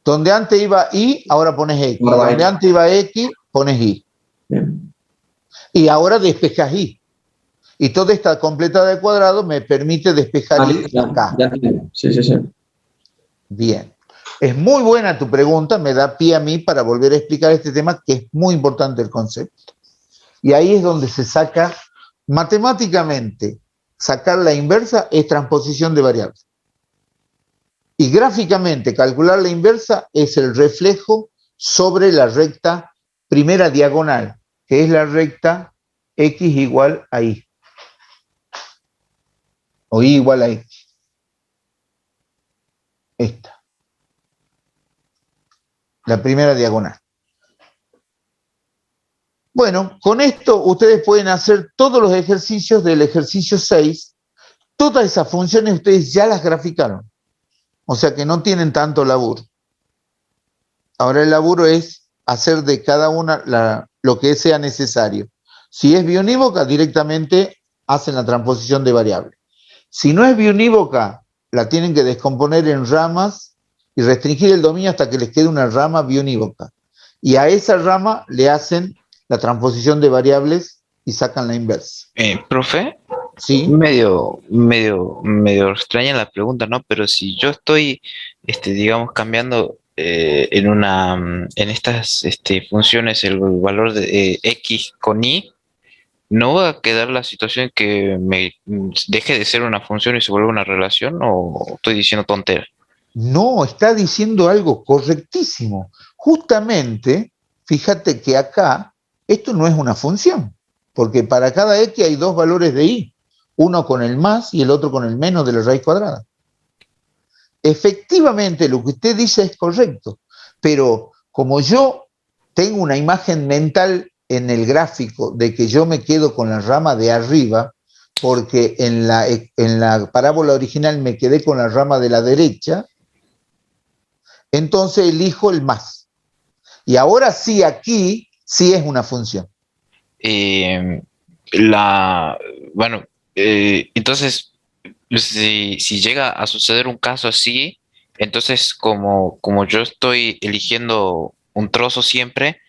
Donde antes iba y, ahora pones x. Ahora Donde y. antes iba x, pones y. Bien. Y ahora despejas y. Y toda esta completada de cuadrado me permite despejar y acá. Ya entiendo. Sí, sí, sí. Bien. Es muy buena tu pregunta, me da pie a mí para volver a explicar este tema, que es muy importante el concepto. Y ahí es donde se saca, matemáticamente, sacar la inversa es transposición de variables. Y gráficamente, calcular la inversa es el reflejo sobre la recta primera diagonal, que es la recta x igual a y. O y igual a x. Esta. La primera diagonal. Bueno, con esto ustedes pueden hacer todos los ejercicios del ejercicio 6. Todas esas funciones ustedes ya las graficaron. O sea que no tienen tanto laburo. Ahora el laburo es hacer de cada una lo que sea necesario. Si es biunívoca, directamente hacen la transposición de variables. Si no es biunívoca, la tienen que descomponer en ramas y restringir el dominio hasta que les quede una rama biunívoca. Y a esa rama le hacen la transposición de variables y sacan la inversa. Profe, ¿sí? Medio extraña la pregunta, ¿no? Pero si yo estoy, digamos, cambiando en estas funciones el valor de x con y, ¿no va a quedar la situación que me deje de ser una función y se vuelva una relación? ¿O estoy diciendo tontera? No, está diciendo algo correctísimo. Justamente, fíjate que acá esto no es una función, porque para cada x hay dos valores de y, uno con el más y el otro con el menos de la raíz cuadrada. Efectivamente, lo que usted dice es correcto, pero como yo tengo una imagen mental en el gráfico de que yo me quedo con la rama de arriba, porque en la parábola original me quedé con la rama de la derecha, entonces elijo el más. Y ahora sí, aquí sí es una función. Entonces, si llega a suceder un caso así, entonces como yo estoy eligiendo un trozo siempre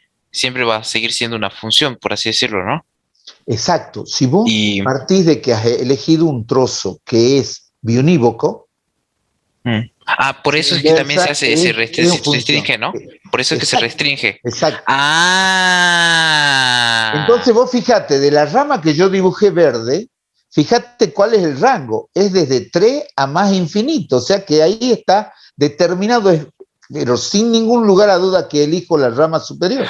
va a seguir siendo una función, por así decirlo, ¿no? Exacto. Si vos partís de que has elegido un trozo que es biunívoco. Por eso es que también se restringe, ¿no? Por eso es que se restringe. Exacto. Entonces vos fíjate, de la rama que yo dibujé verde, fíjate cuál es el rango. Es desde 3 a más infinito. O sea que ahí está determinado, pero sin ningún lugar a duda que elijo la rama superior.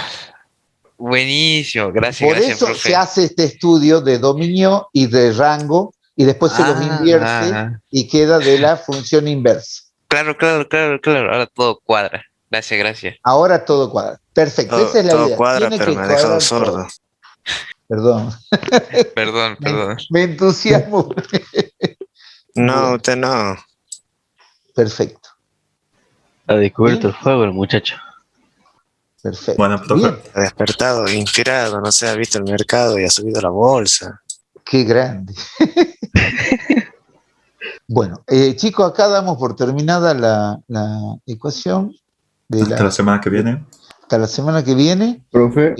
Buenísimo, gracias. Por eso profe. se hace este estudio de dominio y de rango y después se los invierte y queda de la función inversa. Claro, ahora todo cuadra. Gracias. Ahora todo cuadra. Perfecto, esa es la idea. Todo cuadra, tiene pero que me ha dejado cuadrar sordo. todo. Perdón. Perdón. Me entusiasmo. No, usted no. Perfecto. Ha descubierto el fuego el muchacho. Perfecto. Bueno, profe. Ha despertado, inspirado, no sé, ha visto el mercado y ha subido la bolsa. Qué grande. Bueno, chicos, acá damos por terminada la ecuación. Hasta la semana que viene. Hasta la semana que viene. Profe.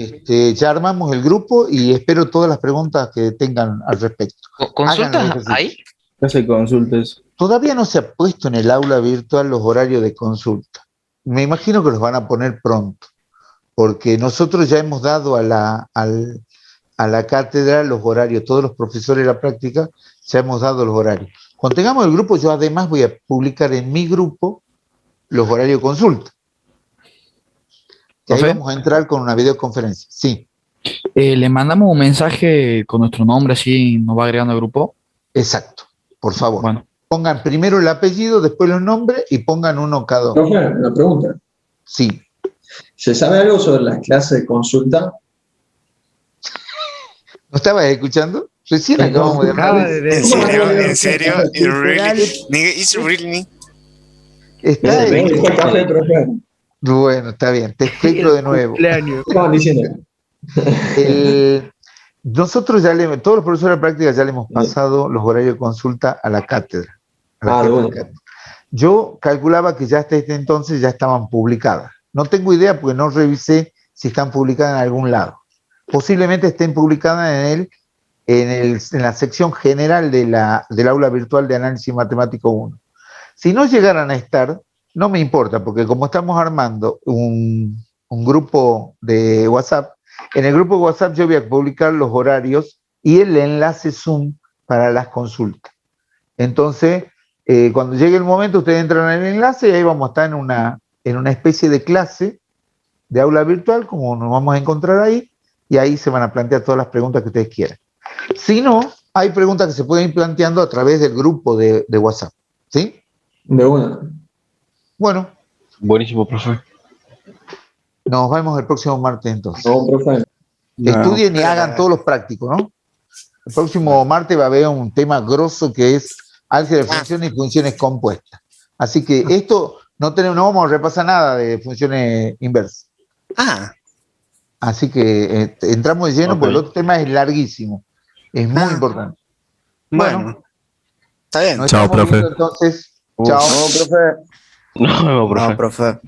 Ya armamos el grupo y espero todas las preguntas que tengan al respecto. ¿Consultas hay? ¿Qué hace consultas? Todavía no se ha puesto en el aula virtual los horarios de consulta. Me imagino que los van a poner pronto, porque nosotros ya hemos dado a la cátedra los horarios, todos los profesores de la práctica ya hemos dado los horarios. Cuando tengamos el grupo, yo además voy a publicar en mi grupo los horarios de consulta. que ahí ¿Profe? vamos a entrar con una videoconferencia. Sí, Le mandamos un mensaje con nuestro nombre, así nos va agregando al grupo. exacto, por favor. Bueno, Pongan primero el apellido, después los nombres y pongan uno cada uno. Profe, una pregunta. Sí. ¿Se sabe algo sobre las clases de consulta? ¿No estabas escuchando? Recién acabamos de hablar de eso. ¿En serio? Nigga, it's really... Está Bien, en- bien, café, profe. Bueno, está bien, te explico de nuevo. Estaban diciendo. Nosotros todos los profesores de práctica ya le hemos pasado los horarios de consulta a la cátedra. Ah, de bueno. Yo calculaba que ya hasta este entonces ya estaban publicadas. No tengo idea porque no revisé si están publicadas en algún lado. Posiblemente estén publicadas en la sección general del aula virtual de análisis matemático 1. Si no llegaran a estar, no me importa, porque como estamos armando un grupo de WhatsApp, en el grupo de WhatsApp yo voy a publicar los horarios y el enlace Zoom para las consultas. Entonces, cuando llegue el momento, ustedes entran en el enlace y ahí vamos a estar en una especie de clase de aula virtual, como nos vamos a encontrar ahí, y ahí se van a plantear todas las preguntas que ustedes quieran. Si no, hay preguntas que se pueden ir planteando a través del grupo de WhatsApp. ¿Sí? De una. Bueno. Buenísimo, profe. Nos vemos el próximo martes entonces. No, profe. Estudien y hagan todos los prácticos, ¿no? El próximo martes va a haber un tema grosso que es álgebra de funciones y funciones compuestas. Así que esto no vamos a repasar nada de funciones inversas. Así que entramos de lleno porque el otro tema es larguísimo. Es muy importante. Bueno, está bien. Nos Chao, estamos profe. viendo entonces. Chao. No, profe. No, profe. No, profe.